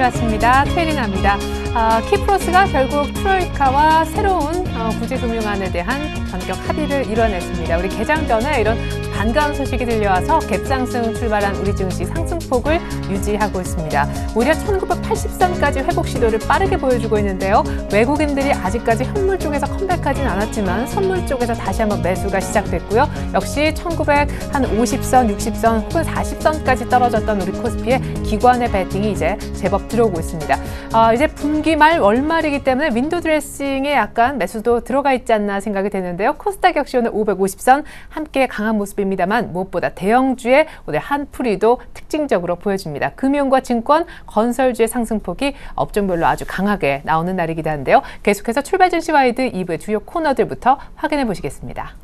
안녕하셨습니다. 최리나입니다. 키프로스가 결국 트로이카와 새로운 구제금융안에 대한 전격 합의를 이뤄냈습니다. 우리 개장 전에 이런 반가운 소식이 들려와서 갭상승 출발한 우리 증시 상승폭을 유지하고 있습니다. 오히려 1980선까지 회복 시도를 빠르게 보여주고 있는데요. 외국인들이 아직까지 현물 쪽에서 컴백하진 않았지만 선물 쪽에서 다시 한번 매수가 시작됐고요. 역시 1950선, 60선 혹은 40선까지 떨어졌던 우리 코스피에 기관의 배팅이 이제 제법 들어오고 있습니다. 이제 분기 말 월말이기 때문에 윈도우 드레싱에 약간 매수도 들어가 있지 않나 생각이 되는데요. 코스닥 역시 오늘 550선 함께 강한 모습입니다만 무엇보다 대형주의 오늘 한풀이도 특징적으로 보여집니다. 금융과 증권, 건설주의 상승폭이 업종별로 아주 강하게 나오는 날이기도 한데요. 계속해서 출발 증시 와이드 2부의 주요 코너들부터 확인해 보시겠습니다.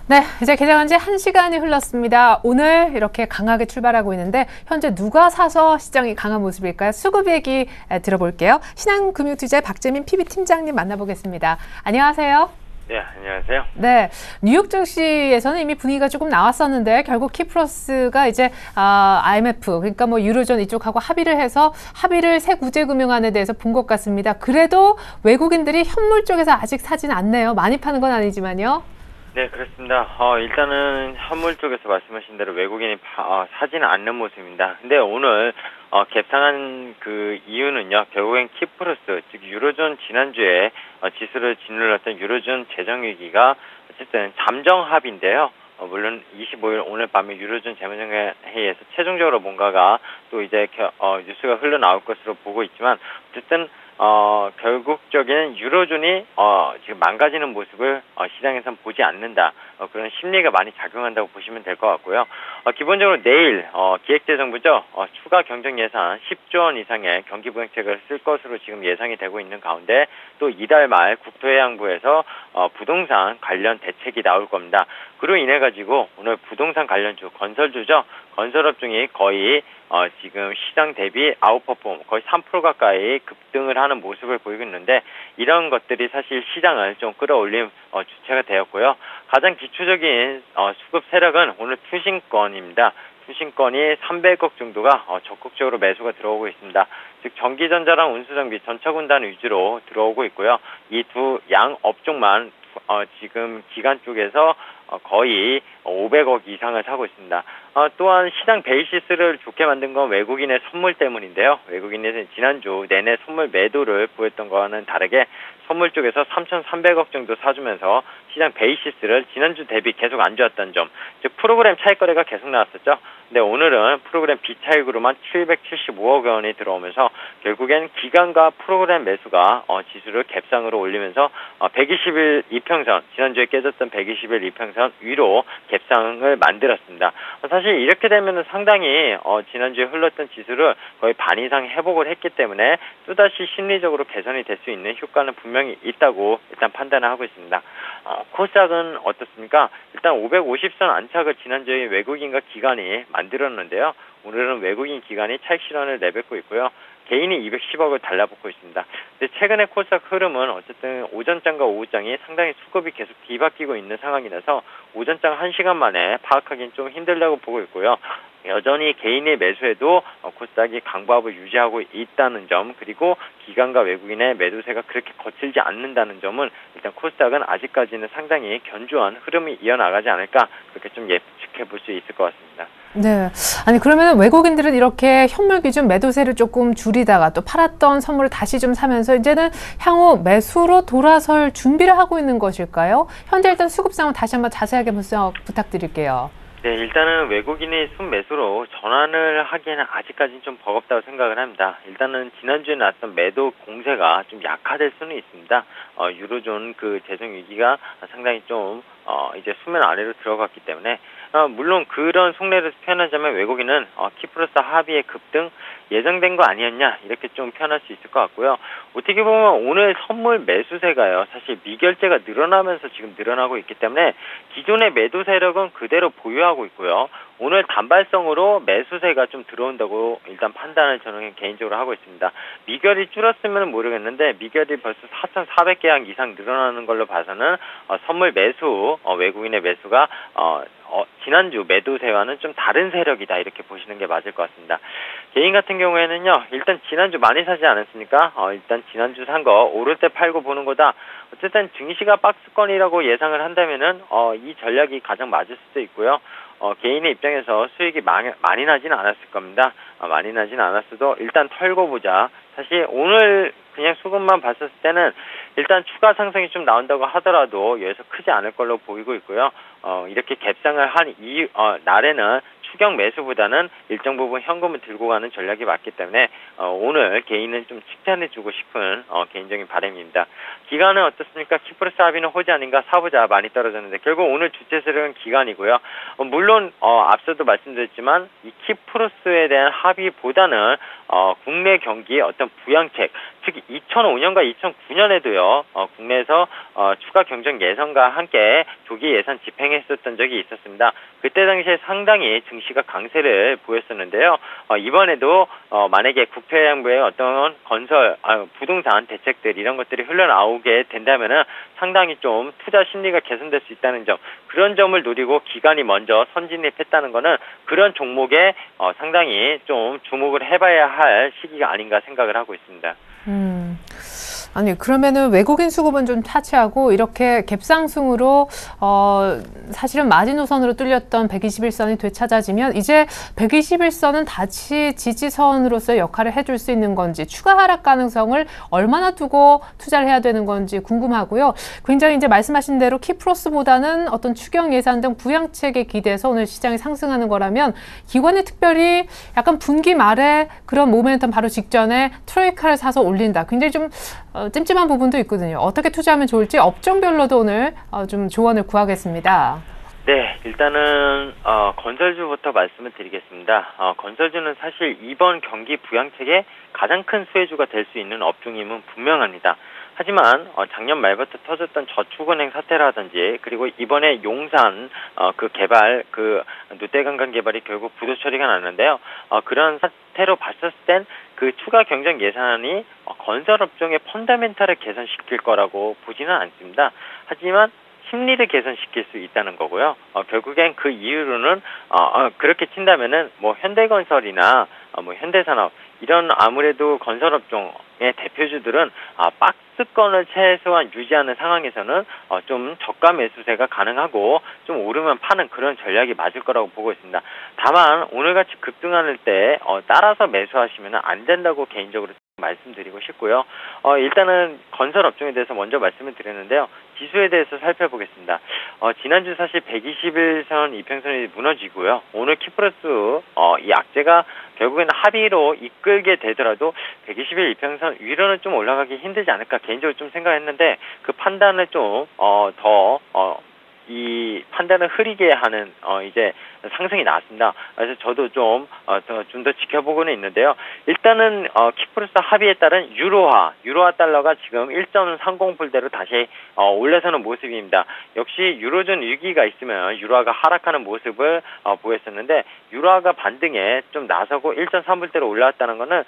네, 이제 개장한 지 1시간이 흘렀습니다. 오늘 이렇게 강하게 출발하고 있는데 현재 누가 사서 시장이 강한 모습일까요? 수급 얘기 들어볼게요. 신한금융투자의 박재민 PB팀장님 만나보겠습니다. 안녕하세요. 네, 안녕하세요. 네, 뉴욕 증시에서는 이미 분위기가 조금 나왔었는데 결국 키프로스가 이제 IMF, 그러니까 뭐 유로존 이쪽하고 합의를 새 구제금융안에 대해서 본 것 같습니다. 그래도 외국인들이 현물 쪽에서 아직 사진 않네요. 많이 파는 건 아니지만요. 네, 그렇습니다. 일단은 현물 쪽에서 말씀하신 대로 외국인이 사지는 않는 모습입니다. 근데 오늘 갭상한 그 이유는요, 결국엔 키프로스, 즉 유로존 지난주에 지수를 짓눌렀던 유로존 재정위기가 어쨌든 잠정 합의인데요. 물론 25일 오늘 밤에 유로존 재무장관회의에서 최종적으로 뭔가가 또 이제 뉴스가 흘러나올 것으로 보고 있지만 어쨌든 결국적인 유로존이 지금 망가지는 모습을 시장에선 보지 않는다. 그런 심리가 많이 작용한다고 보시면 될 것 같고요. 기본적으로 내일 기획재정부죠. 추가 경정 예산 10조 원 이상의 경기부양책을 쓸 것으로 지금 예상이 되고 있는 가운데 또 이달 말 국토해양부에서 부동산 관련 대책이 나올 겁니다. 그로 인해 가지고 오늘 부동산 관련주, 건설주죠. 건설업종이 거의 지금 시장 대비 아웃퍼폼 거의 3% 가까이 급등을 하는 모습을 보이고 있는데 이런 것들이 사실 시장을 좀 끌어올린 주체가 되었고요. 가장 기초적인 수급 세력은 오늘 투신권입니다. 투신권이 300억 정도가 적극적으로 매수가 들어오고 있습니다. 즉 전기전자랑 운수정비, 전차군단 위주로 들어오고 있고요. 이 두 양 업종만 지금 기관 쪽에서 거의 500억 이상을 사고 있습니다. 또한 시장 베이시스를 좋게 만든 건 외국인의 선물 때문인데요. 외국인의 지난주 내내 선물 매도를 보였던 거와는 다르게 선물 쪽에서 3,300억 정도 사주면서 시장 베이시스를 지난주 대비 계속 안 좋았던 점, 즉 프로그램 차익 거래가 계속 나왔었죠. 근데 오늘은 프로그램 비차익으로만 775억 원이 들어오면서 결국엔 기관과 프로그램 매수가 지수를 갭상으로 올리면서 120일 이평선, 지난주에 깨졌던 120일 이평선 위로 갭상을 만들었습니다. 사실 이렇게 되면 상당히 지난주에 흘렀던 지수를 거의 반 이상 회복을 했기 때문에 또다시 심리적으로 개선이 될 수 있는 효과는 분명히 있다고 일단 판단을 하고 있습니다. 코스닥은 어떻습니까? 일단 550선 안착을 지난주에 외국인과 기관이 만들었는데요. 오늘은 외국인 기관이 차익 실현을 내뱉고 있고요. 개인이 210억을 달라붙고 있습니다. 근데 최근에 코스닥 흐름은 어쨌든 오전장과 오후장이 상당히 수급이 계속 뒤바뀌고 있는 상황이라서 오전장 1시간 만에 파악하기는 좀 힘들다고 보고 있고요. 여전히 개인의 매수에도 코스닥이 강보합을 유지하고 있다는 점, 그리고 기관과 외국인의 매도세가 그렇게 거칠지 않는다는 점은 일단 코스닥은 아직까지는 상당히 견조한 흐름이 이어나가지 않을까, 그렇게 좀 예측해 볼 수 있을 것 같습니다. 네. 아니 그러면 외국인들은 이렇게 현물 기준 매도세를 조금 줄이다가 또 팔았던 선물을 다시 좀 사면서 이제는 향후 매수로 돌아설 준비를 하고 있는 것일까요? 현재 일단 수급 상황 다시 한번 자세하게 분석 부탁드릴게요. 네, 일단은 외국인이 순매수로 전환을 하기에는 아직까지는 좀 버겁다고 생각을 합니다. 일단은 지난주에 나왔던 매도 공세가 좀 약화될 수는 있습니다. 유로존 그 재정 위기가 상당히 좀 이제 수면 아래로 들어갔기 때문에 물론 그런 속내를 표현하자면 외국인은 키프로스 합의의 급등 예정된 거 아니었냐 이렇게 좀 표현할 수 있을 것 같고요. 어떻게 보면 오늘 선물 매수세가요. 사실 미결제가 늘어나면서 지금 늘어나고 있기 때문에 기존의 매도 세력은 그대로 보유하고 있고요. 오늘 단발성으로 매수세가 좀 들어온다고 일단 판단을 저는 개인적으로 하고 있습니다. 미결이 줄었으면 모르겠는데 미결이 벌써 4,400계약 이상 늘어나는 걸로 봐서는 선물 매수, 외국인의 매수가 지난주 매도세와는 좀 다른 세력이다 이렇게 보시는 게 맞을 것 같습니다. 개인 같은 경우에는요, 일단 지난주 많이 사지 않았습니까? 일단 지난주 산 거 오를 때 팔고 보는 거다. 어쨌든 증시가 박스권이라고 예상을 한다면은 이 전략이 가장 맞을 수도 있고요. 개인의 입장에서 수익이 많이 나진 않았을 겁니다. 많이 나진 않았어도 일단 털고 보자. 사실 오늘 그냥 수급만 봤을 때는 일단 추가 상승이 좀 나온다고 하더라도 여기서 크지 않을 걸로 보이고 있고요. 이렇게 갭상을 한 날에는 추경 매수보다는 일정 부분 현금을 들고 가는 전략이 맞기 때문에 오늘 개인은 좀 칭찬해주고 싶은 개인적인 바람입니다. 기간은 어떻습니까? 키프로스 합의는 호재 아닌가? 사보자 많이 떨어졌는데 결국 오늘 주체 세력은 기간이고요. 물론 앞서도 말씀드렸지만 이 키프로스에 대한 합의보다는 국내 경기의 어떤 부양책, 즉 2005년과 2009년에도요 국내에서 추가 경정 예산과 함께 조기 예산 집행했었던 적이 있었습니다. 그때 당시에 상당히 증시가 강세를 보였었는데요. 이번에도 만약에 국토해양부의 어떤 건설, 부동산 대책들 이런 것들이 흘러나오게 된다면은 상당히 좀 투자 심리가 개선될 수 있다는 점, 그런 점을 노리고 기관이 먼저 선진입했다는 거는 그런 종목에 상당히 좀 주목을 해봐야 할 시기가 아닌가 생각을 하고 있습니다. 아니 그러면은 외국인 수급은 좀 차치하고 이렇게 갭상승으로 사실은 마지노선으로 뚫렸던 121선이 되찾아지면 이제 121선은 다시 지지선으로서의 역할을 해줄 수 있는 건지 추가 하락 가능성을 얼마나 두고 투자를 해야 되는 건지 궁금하고요. 굉장히 이제 말씀하신 대로 키프로스보다는 어떤 추경 예산 등 부양책에 기대해서 오늘 시장이 상승하는 거라면 기관이 특별히 약간 분기 말에 그런 모멘텀 바로 직전에 트로이카를 사서 올린다. 굉장히 좀 찜찜한 부분도 있거든요. 어떻게 투자하면 좋을지 업종별로도 오늘 좀 조언을 구하겠습니다. 네, 일단은 건설주부터 말씀을 드리겠습니다. 건설주는 사실 이번 경기 부양책의 가장 큰 수혜주가 될 수 있는 업종임은 분명합니다. 하지만 작년 말부터 터졌던 저축은행 사태라든지 그리고 이번에 용산 그 개발 그 롯데관광 개발이 결국 부도 처리가 났는데요. 그런 사태로 봤을 땐 그 추가 경정 예산이 건설업종의 펀더멘탈을 개선시킬 거라고 보지는 않습니다. 하지만 심리를 개선시킬 수 있다는 거고요. 결국엔 그 이유로는 그렇게 친다면은 뭐 현대건설이나 뭐 현대산업 이런 아무래도 건설업종의 대표주들은 박스권을 최소한 유지하는 상황에서는 좀 저가 매수세가 가능하고 좀 오르면 파는 그런 전략이 맞을 거라고 보고 있습니다. 다만 오늘같이 급등할 때 따라서 매수하시면 안 된다고 개인적으로 말씀드리고 싶고요. 일단은 건설업종에 대해서 먼저 말씀을 드렸는데요. 지수에 대해서 살펴보겠습니다. 지난주 사실 121선 이평선이 무너지고요. 오늘 키프로스 이 악재가 결국에는 합의로 이끌게 되더라도 121 이평선 위로는 좀 올라가기 힘들지 않을까 개인적으로 좀 생각했는데 그 판단을 좀 이 판단을 흐리게 하는 이제 상승이 나왔습니다. 그래서 저도 좀 더 지켜보고는 있는데요. 일단은 키프로스 합의에 따른 유로화 달러가 지금 1.30불대로 다시 올라서는 모습입니다. 역시 유로존 위기가 있으면 유로화가 하락하는 모습을 보였었는데 유로화가 반등에 좀 나서고 1.3불대로 올라왔다는 것은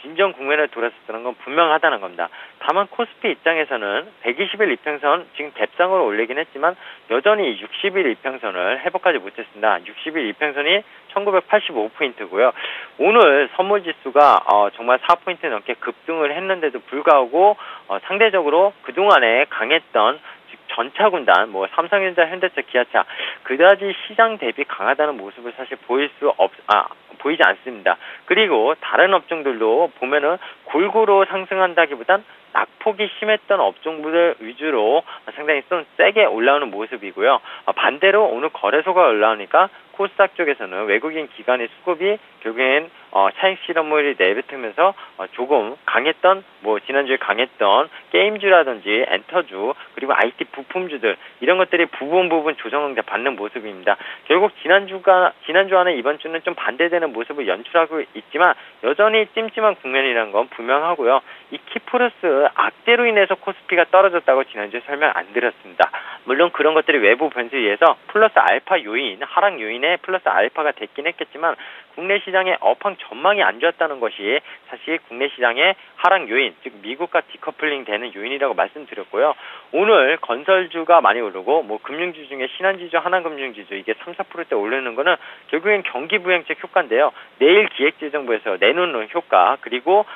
진정 국면을 돌았었다는 건 분명하다는 겁니다. 다만 코스피 입장에서는 121 이평선 지금 갭상으로 올리긴 했지만 여전히 60일 이평선을 회복하지 못했습니다. 60일 이평선이 1985포인트고요. 오늘 선물지수가 정말 4포인트 넘게 급등을 했는데도 불구하고 상대적으로 그동안에 강했던 전차군단, 뭐 삼성전자, 현대차, 기아차 그다지 시장 대비 강하다는 모습을 사실 보이지 않습니다. 그리고 다른 업종들도 보면은 골고루 상승한다기보단 낙폭이 심했던 업종들 위주로 상당히 좀 세게 올라오는 모습이고요. 반대로 오늘 거래소가 올라오니까 코스닥 쪽에서는 외국인 기관의 수급이 결국엔 차익 실현물이 내뱉으면서 조금 강했던 지난주에 강했던 게임주라든지 엔터주 그리고 IT 부품주들 이런 것들이 부분 조정을 받는 모습입니다. 결국 지난주와는 이번 주는 좀 반대되는 모습을 연출하고 있지만 여전히 찜찜한 국면이라는 건 분명하고요. 이 키프로스 악재로 인해서 코스피가 떨어졌다고 지난주에 설명 안 드렸습니다. 물론 그런 것들이 외부 변수에 의해서 플러스 알파 요인, 하락 요인에 플러스 알파가 됐긴 했겠지만 국내 시장의 업황 전망이 안 좋았다는 것이 사실 국내 시장의 하락 요인, 즉 미국과 디커플링 되는 요인이라고 말씀드렸고요. 오늘 건설주가 많이 오르고 금융주 중에 신한지주, 하나금융지주 이게 3, 4%대 오르는 거는 결국엔 경기부양책 효과인데요. 내일 기획재정부에서 내놓는 효과 그리고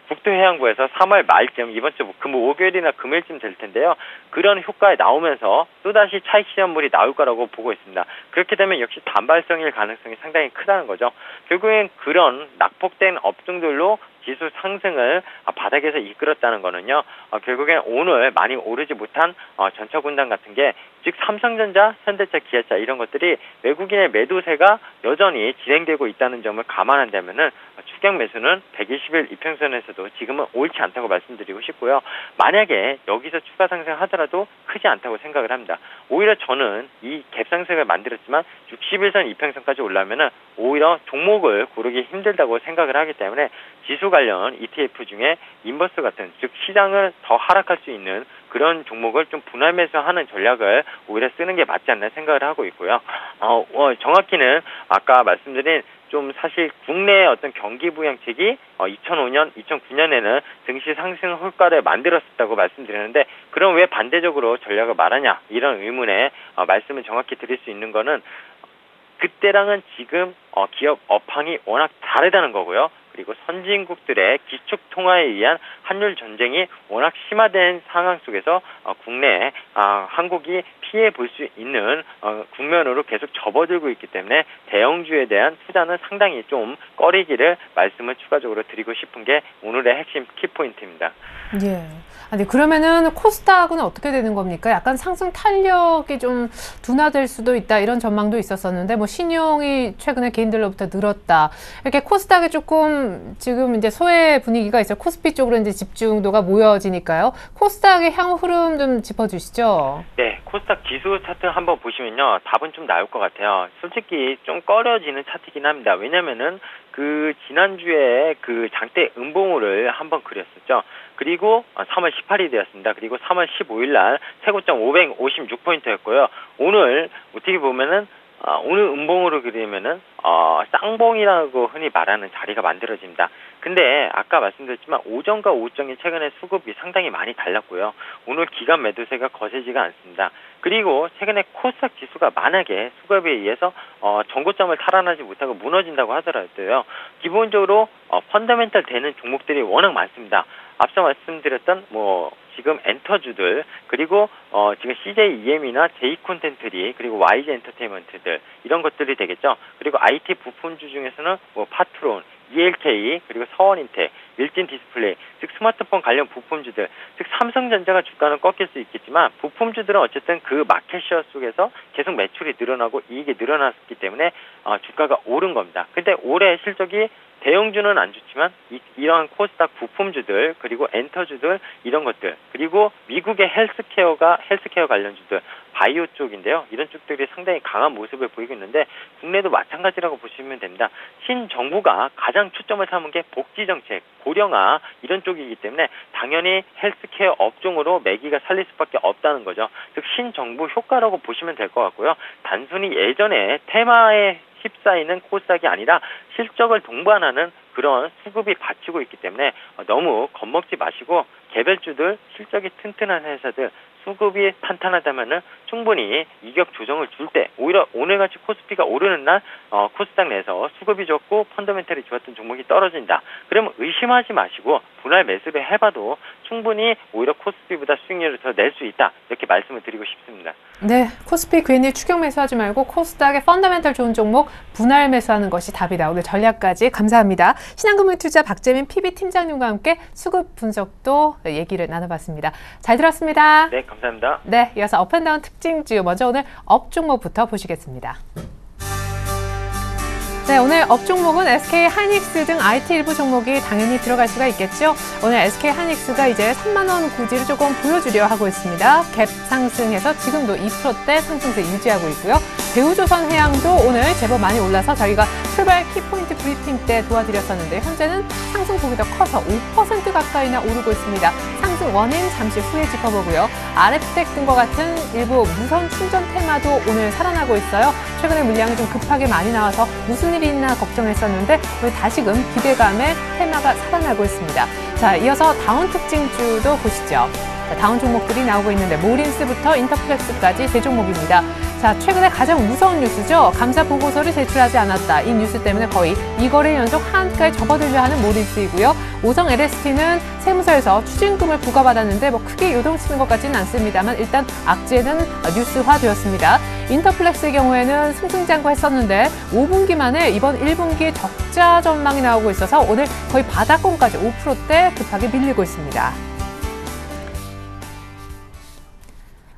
국토해양부에서 3월 말쯤 이번 주 목요일이나 금요일쯤 될 텐데요. 그런 효과에 나오면서 또다시 차익 실현물이 나올 거라고 보고 있습니다. 그렇게 되면 역시 단발성일 가능성이 상당히 크다는 거죠. 결국엔 그런 낙폭된 업종들로 지수 상승을 바닥에서 이끌었다는 거는요. 결국엔 오늘 많이 오르지 못한 전차군단 같은 게 즉 삼성전자, 현대차, 기아차 이런 것들이 외국인의 매도세가 여전히 진행되고 있다는 점을 감안한다면은 추격 매수는 120일 이평선에서도 지금은 옳지 않다고 말씀드리고 싶고요. 만약에 여기서 추가 상승하더라도 크지 않다고 생각을 합니다. 오히려 저는 이 갭 상승을 만들었지만 60일선 이평선까지 올라오면은 오히려 종목을 고르기 힘들다고 생각을 하기 때문에 지수 관련 ETF 중에 인버스 같은 즉 시장을 더 하락할 수 있는 그런 종목을 좀 분할 매수하는 전략을 오히려 쓰는 게 맞지 않나 생각을 하고 있고요. 정확히는 아까 말씀드린 좀 사실 국내의 어떤 경기 부양책이 2005년, 2009년에는 증시 상승 효과를 만들었었다고 말씀드렸는데 그럼 왜 반대적으로 전략을 말하냐 이런 의문에 말씀을 정확히 드릴 수 있는 거는 그때랑은 지금 기업 업황이 워낙 다르다는 거고요. 그리고 선진국들의 기축 통화에 의한 환율 전쟁이 워낙 심화된 상황 속에서 국내에 한국이 피해 볼 수 있는 국면으로 계속 접어들고 있기 때문에 대형주에 대한 투자는 상당히 좀 꺼리기를 말씀을 추가적으로 드리고 싶은 게 오늘의 핵심 키포인트입니다. 예. 아니 그러면은 코스닥은 어떻게 되는 겁니까? 약간 상승 탄력이 좀 둔화될 수도 있다 이런 전망도 있었었는데 신용이 최근에 개인들로부터 늘었다. 이렇게 코스닥에 조금 지금 이제 소외 분위기가 있어요. 코스피 쪽으로 이제 집중도가 모여지니까요. 코스닥의 향후 흐름 좀 짚어주시죠. 네, 코스닥 지수 차트 한번 보시면요. 답은 좀 나올 것 같아요. 솔직히 좀 꺼려지는 차트이긴 합니다. 왜냐면은 지난주에 장대 음봉호를 한번 그렸었죠. 그리고 3월 18일이 되었습니다. 그리고 3월 15일 날 최고점 556포인트였고요. 오늘 어떻게 보면은 오늘 음봉으로 그리면은 쌍봉이라고 흔히 말하는 자리가 만들어집니다. 근데 아까 말씀드렸지만 오전과 오후장이 최근에 수급이 상당히 많이 달랐고요. 오늘 기관 매도세가 거세지가 않습니다. 그리고 최근에 코스닥 지수가 만약에 수급에 의해서 전고점을 탈환하지 못하고 무너진다고 하더라도요. 기본적으로 펀더멘탈 되는 종목들이 워낙 많습니다. 앞서 말씀드렸던 지금 엔터주들 그리고 지금 CJEM이나 J콘텐트리 그리고 YG 엔터테인먼트들 이런 것들이 되겠죠. 그리고 IT 부품주 중에서는 파트론, ELK 그리고 서원인텍, 일진 디스플레이 즉 스마트폰 관련 부품주들 즉 삼성전자가 주가는 꺾일 수 있겠지만 부품주들은 어쨌든 그 마켓시어 속에서 계속 매출이 늘어나고 이익이 늘어났기 때문에 주가가 오른 겁니다. 근데 올해 실적이 대형주는 안 좋지만 이러한 코스닥 부품주들 그리고 엔터주들 이런 것들 그리고 미국의 헬스케어 관련주들 바이오 쪽인데요. 이런 쪽들이 상당히 강한 모습을 보이고 있는데 국내도 마찬가지라고 보시면 됩니다. 신정부가 가장 초점을 삼은 게 복지정책, 고령화 이런 쪽이기 때문에 당연히 헬스케어 업종으로 매기가 살릴 수밖에 없다는 거죠. 즉 신정부 효과라고 보시면 될 것 같고요. 단순히 예전에 테마에 휩싸이는 코스닥이 아니라 실적을 동반하는 그런 수급이 받치고 있기 때문에 너무 겁먹지 마시고 개별주들 실적이 튼튼한 회사들 수급이 탄탄하다면은 충분히 이격 조정을 줄 때 오히려 오늘같이 코스피가 오르는 날 코스닥 내에서 수급이 좋고 펀더멘털이 좋았던 종목이 떨어진다. 그러면 의심하지 마시고 분할 매수를 해봐도 충분히 오히려 코스피보다 수익률을 더 낼 수 있다. 이렇게 말씀을 드리고 싶습니다. 네, 코스피 괜히 추격 매수하지 말고 코스닥의 펀더멘털 좋은 종목 분할 매수하는 것이 답이다. 오늘 전략까지 감사합니다. 신한금융투자 박재민 PB팀장님과 함께 수급 분석도 얘기를 나눠봤습니다. 잘 들었습니다. 네, 감사합니다. 네, 이어서 업앤다운 특징주 먼저 오늘 업 종목부터 보시겠습니다. 네, 오늘 업 종목은 SK 하이닉스 등 IT 일부 종목이 당연히 들어갈 수가 있겠죠. 오늘 SK 하이닉스가 이제 3만 원 구지를 조금 보여주려 하고 있습니다. 갭 상승해서 지금도 2%대 상승세 유지하고 있고요. 대우조선해양도 오늘 제법 많이 올라서 저희가 출발 키포인트 브리핑 때 도와드렸었는데 현재는 상승폭이 더 커서 5% 가까이나 오르고 있습니다. 상승 원인 잠시 후에 짚어보고요. RF텍 등과 같은 일부 무선 충전 테마도 오늘 살아나고 있어요. 최근에 물량이 좀 급하게 많이 나와서 무슨 일이 있나 걱정했었는데 오늘 다시금 기대감에 테마가 살아나고 있습니다. 자, 이어서 다운 특징주도 보시죠. 자, 다운 종목들이 나오고 있는데 모린스부터 인터플렉스까지 세 종목입니다. 자, 최근에 가장 무서운 뉴스죠. 감사 보고서를 제출하지 않았다. 이 뉴스 때문에 거의 2거래 연속 하한가에 접어들려 하는 모린스이고요. 오성 LST는 세무서에서 추징금을 부과받았는데 크게 요동치는 것 같지는 않습니다만 일단 악재는 뉴스화되었습니다. 인터플렉스의 경우에는 승승장구했었는데 5분기 만에 이번 1분기 적자 전망이 나오고 있어서 오늘 거의 바닥권까지 5%대 급하게 밀리고 있습니다.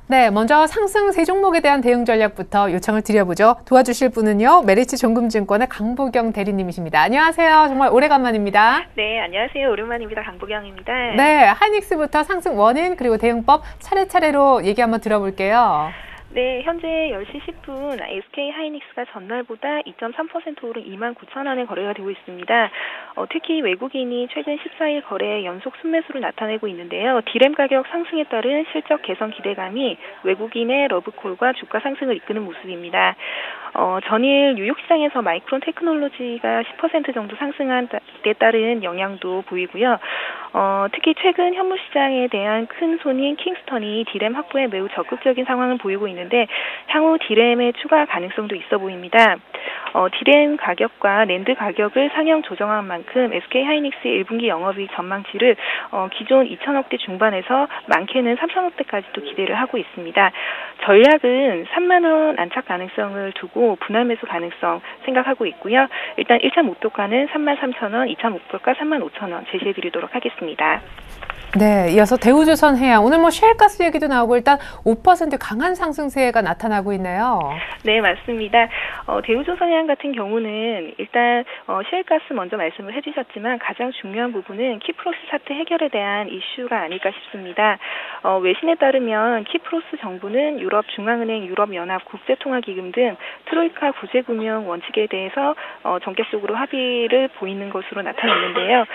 네, 먼저 상승 세 종목에 대한 대응 전략부터 요청을 드려보죠. 도와주실 분은요, 메리츠 종금증권의 강보경 대리님이십니다. 안녕하세요. 정말 오래간만입니다. 네, 안녕하세요. 오랜만입니다. 강보경입니다. 네, 하이닉스부터 상승 원인 그리고 대응법 차례차례로 얘기 한번 들어볼게요. 네, 현재 10시 10분 SK 하이닉스가 전날보다 2.3% 오른 29,000원에 거래가 되고 있습니다. 특히 외국인이 최근 14일 거래에 연속 순매수를 나타내고 있는데요. 디램 가격 상승에 따른 실적 개선 기대감이 외국인의 러브콜과 주가 상승을 이끄는 모습입니다. 전일 뉴욕 시장에서 마이크론 테크놀로지가 10% 정도 상승한 데 따른 영향도 보이고요. 특히 최근 현물 시장에 대한 큰 손인 킹스턴이 디램 확보에 매우 적극적인 상황을 보이고 있는데 향후 디램의 추가 가능성도 있어 보입니다. 디램 가격과 낸드 가격을 상향 조정한 만큼 SK 하이닉스의 1분기 영업이익 전망치를 기존 2천억대 중반에서 많게는 3천억대까지도 기대를 하고 있습니다. 전략은 3만 원 안착 가능성을 두고 분할 매수 가능성 생각하고 있고요. 일단 1차 목표가는 33,000원, 2차 목표가 35,000원 제시해드리도록 하겠습니다. 네, 이어서 대우조선해양 오늘 셰일가스 얘기도 나오고 일단 5% 강한 상승세가 나타나고 있네요. 네, 맞습니다. 대우조선해양 같은 경우는 일단 셰일가스 먼저 말씀을 해주셨지만 가장 중요한 부분은 키프로스 사태 해결에 대한 이슈가 아닐까 싶습니다. 외신에 따르면 키프로스 정부는 유럽 중앙은행, 유럽연합, 국제통화기금 등 트로이카 구제금융 원칙에 대해서 전격적으로 합의를 보이는 것으로 나타났는데요.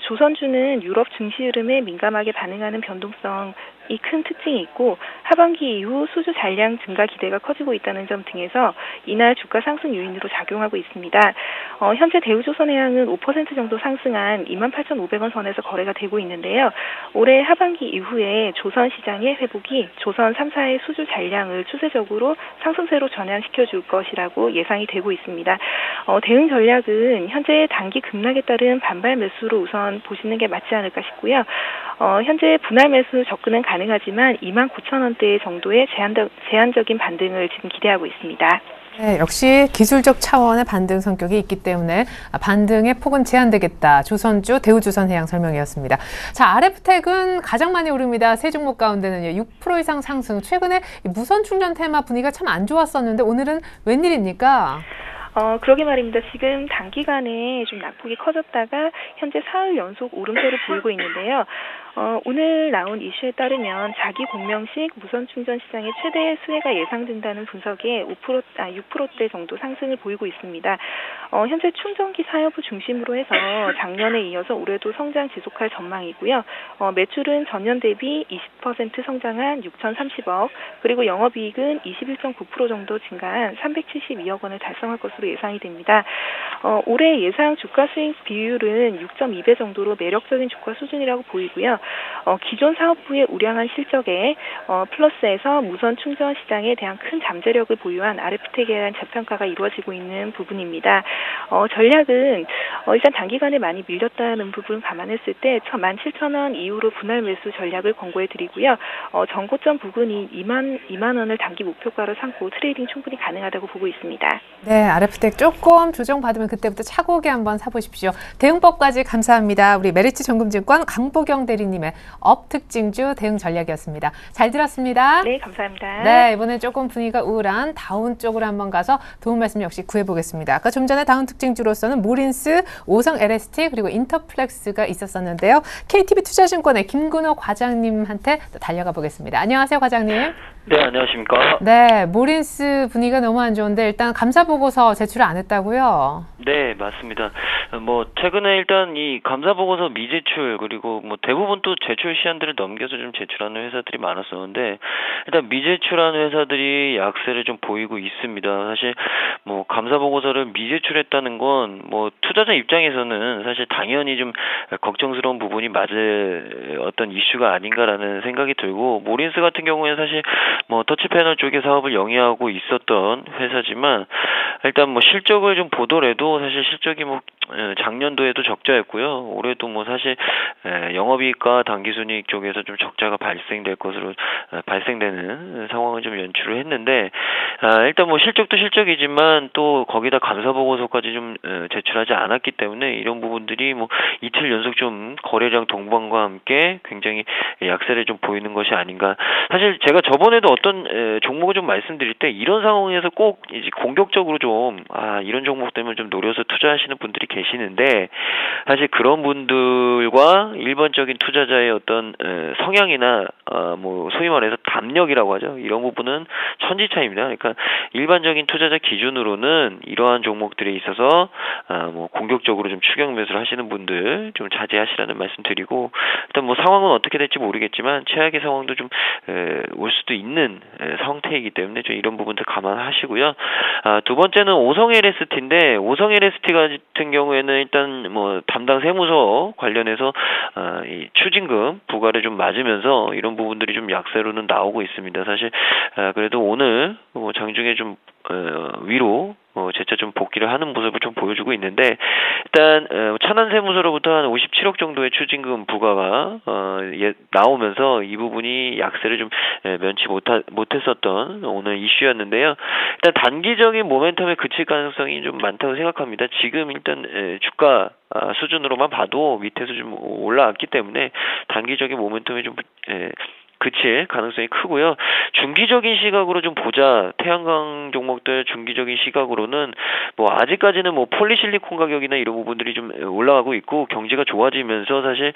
조선주는 유럽 증시 흐름에 민감하게 반응하는 변동성이 큰 특징이 있고 하반기 이후 수주 잔량 증가 기대가 커지고 있다는 점 등에서 이날 주가 상승 요인으로 작용하고 있습니다. 현재 대우조선해양은 5% 정도 상승한 28,500원 선에서 거래가 되고 있는데요. 올해 하반기 이후에 조선 시장의 회복이 조선 3사의 수주 잔량을 추세적으로 상승세로 전환시켜줄 것이라고 예상이 되고 있습니다. 대응 전략은 현재 단기 급락에 따른 반발 매수로 우선 보시는 게 맞지 않을까 싶고요. 현재 분할 매수 접근은 가능하지만 29,000원대 정도의 제한적인 반등을 지금 기대하고 있습니다. 네, 역시 기술적 차원의 반등 성격이 있기 때문에 반등의 폭은 제한되겠다. 조선주, 대우조선해양 설명이었습니다. 자, RF텍은 가장 많이 오릅니다. 세 종목 가운데는 6% 이상 상승. 최근에 무선 충전 테마 분위기가 참 안 좋았었는데 오늘은 웬일입니까? 그러게 말입니다. 지금 단기간에 좀 낙폭이 커졌다가 현재 사흘 연속 오름세를 보이고 있는데요. 오늘 나온 이슈에 따르면 자기 공명식 무선 충전 시장의 최대 수혜가 예상된다는 분석에 6%대 정도 상승을 보이고 있습니다. 현재 충전기 사업을 중심으로 해서 작년에 이어서 올해도 성장 지속할 전망이고요. 매출은 전년 대비 20% 성장한 6,030억, 그리고 영업이익은 21.9% 정도 증가한 372억 원을 달성할 것으로 예상이 됩니다. 올해 예상 주가 수익 비율은 6.2배 정도로 매력적인 주가 수준이라고 보이고요. 기존 사업부의 우량한 실적에 플러스에서 무선 충전 시장에 대한 큰 잠재력을 보유한 RF텍에 대한 재평가가 이루어지고 있는 부분입니다. 전략은 일단 단기간에 많이 밀렸다는 부분을 감안했을 때 17,000원 이후로 분할 매수 전략을 권고해 드리고요. 전고점 부근이 2만 원을 단기 목표가로 삼고 트레이딩 충분히 가능하다고 보고 있습니다. 네, RF텍 조금 조정받으면 그때부터 차고게 한번 사보십시오. 대응법까지 감사합니다. 우리 메리츠 정금증권 강보경 대리님의 업 특징주 대응 전략이었습니다. 잘 들었습니다. 네, 감사합니다. 네, 이번엔 조금 분위기가 우울한 다운 쪽으로 한번 가서 도움 말씀 역시 구해보겠습니다. 아까 좀 전에 다운 특징주로서는 모린스, 오성 LST 그리고 인터플렉스가 있었었는데요. KTB 투자증권의 김근호 과장님한테 또 달려가 보겠습니다. 안녕하세요, 과장님. 네, 안녕하십니까. 네, 모린스 분위기가 너무 안 좋은데 일단 감사 보고서 제출을 안 했다고요? 네, 맞습니다. 최근에 일단 이 감사 보고서 미제출 그리고 대부분 또 제출 시한들을 넘겨서 좀 제출하는 회사들이 많았었는데 일단 미제출한 회사들이 약세를 좀 보이고 있습니다. 사실 감사 보고서를 미제출했다는 건 투자자 입장에서는 사실 당연히 좀 걱정스러운 부분이 맞을 어떤 이슈가 아닌가라는 생각이 들고 모린스 같은 경우에는 사실 터치 패널 쪽의 사업을 영위하고 있었던 회사지만 일단 실적을 좀 보더라도 사실 실적이 작년도에도 적자였고요. 올해도 사실 영업이익과 당기순이익 쪽에서 좀 적자가 발생될 것으로 발생되는 상황을 좀 연출을 했는데 일단 실적도 실적이지만 또 거기다 감사 보고서까지 좀 제출하지 않았기 때문에 이런 부분들이 이틀 연속 좀 거래량 동반과 함께 굉장히 약세를 좀 보이는 것이 아닌가. 사실 제가 저번에도 어떤 종목을 좀 말씀드릴 때 이런 상황에서 꼭 이제 공격적으로 좀 이런 종목 때문에 좀 노려서 투자하시는 분들이 계시는데 사실 그런 분들과 일반적인 투자자의 어떤 성향이나 소위 말해서 담력이라고 하죠. 이런 부분은 천지차이입니다. 그러니까 일반적인 투자자 기준으로는 이러한 종목들에 있어서 공격적으로 좀 추격 매수를 하시는 분들 좀 자제하시라는 말씀드리고 일단 상황은 어떻게 될지 모르겠지만 최악의 상황도 좀 올 수도 있는 상태이기 때문에 좀 이런 부분들 감안하시고요. 두 번째는 오성 LST인데 오성 LST 같은 경우에는 일단 담당 세무서 관련해서 이 추징금 부과를 좀 맞으면서 이런 부분들이 좀 약세로는 나오고 있습니다. 사실 그래도 오늘 장중에 좀 위로 재차 좀 복귀를 하는 모습을 좀 보여주고 있는데 일단 천안세무서로부터 한 57억 정도의 추징금 부과가 나오면서 이 부분이 약세를 좀 면치 못했었던 오늘 이슈였는데요. 일단 단기적인 모멘텀에 그칠 가능성이 좀 많다고 생각합니다. 지금 일단 주가 수준으로만 봐도 밑에서 좀 올라왔기 때문에 단기적인 모멘텀이 좀 그칠 가능성이 크고요. 중기적인 시각으로 좀 보자. 태양광 종목들 중기적인 시각으로는 아직까지는 폴리실리콘 가격이나 이런 부분들이 좀 올라가고 있고 경제가 좋아지면서 사실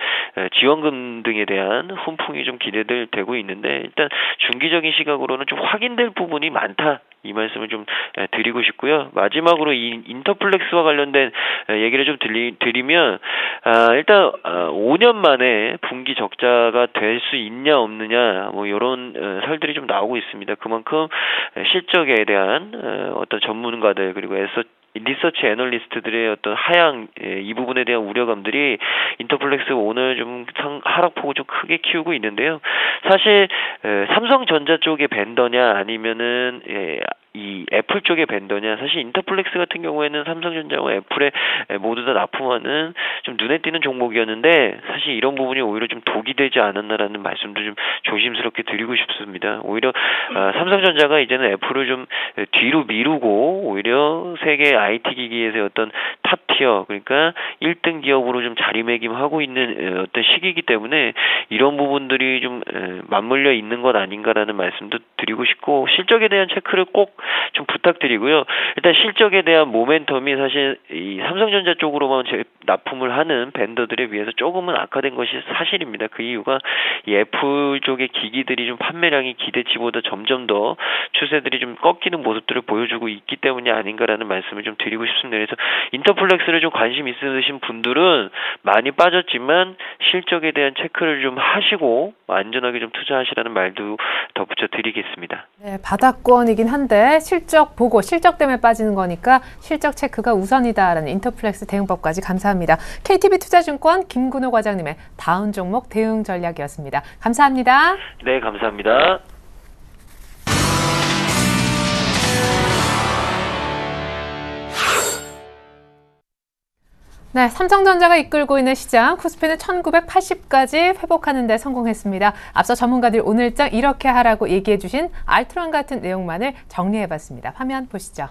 지원금 등에 대한 훈풍이 좀 기대되고 있는데 일단 중기적인 시각으로는 좀 확인될 부분이 많다. 이 말씀을 좀 드리고 싶고요. 마지막으로 이 인터플렉스와 관련된 얘기를 좀 드리면 일단 5년 만에 분기 적자가 될 수 있냐 없느냐 이런 설들이 좀 나오고 있습니다. 그만큼 실적에 대한 어떤 전문가들 그리고 리서치 애널리스트들의 어떤 하향 이 부분에 대한 우려감들이 인터플렉스 오늘 좀 하락폭을 좀 크게 키우고 있는데요. 사실 삼성전자 쪽의 벤더냐 아니면은 이 애플 쪽의 벤더냐 사실 인터플렉스 같은 경우에는 삼성전자와 애플에 모두 다 납품하는 좀 눈에 띄는 종목이었는데 사실 이런 부분이 오히려 좀 독이 되지 않았나라는 말씀도 좀 조심스럽게 드리고 싶습니다. 오히려 삼성전자가 이제는 애플을 좀 뒤로 미루고 오히려 세계 IT 기기에서의 어떤 탑티어 그러니까 1등 기업으로 좀 자리매김하고 있는 어떤 시기이기 때문에 이런 부분들이 좀 맞물려 있는 것 아닌가라는 말씀도 드리고 싶고 실적에 대한 체크를 꼭 좀 부탁드리고요. 일단 실적에 대한 모멘텀이 사실 이 삼성전자 쪽으로만 납품을 하는 벤더들에 비해서 조금은 악화된 것이 사실입니다. 그 이유가 이 애플 쪽의 기기들이 좀 판매량이 기대치보다 점점 더 추세들이 좀 꺾이는 모습들을 보여주고 있기 때문이 아닌가라는 말씀을 좀 드리고 싶습니다. 그래서 인터플렉스를 좀 관심 있으신 분들은 많이 빠졌지만 실적에 대한 체크를 좀 하시고 안전하게 좀 투자하시라는 말도 덧붙여 드리겠습니다. 네, 바닥권이긴 한데 때 실적 보고 실적 때문에 빠지는 거니까 실적 체크가 우선이다라는 인터플렉스 대응법까지 감사합니다. KTB 투자증권 김근호 과장님의 다음 종목 대응 전략이었습니다. 감사합니다. 네, 감사합니다. 네, 삼성전자가 이끌고 있는 시장 코스피는 1980까지 회복하는 데 성공했습니다. 앞서 전문가들이 오늘장 이렇게 하라고 얘기해 주신 알트론 같은 내용만을 정리해봤습니다. 화면 보시죠.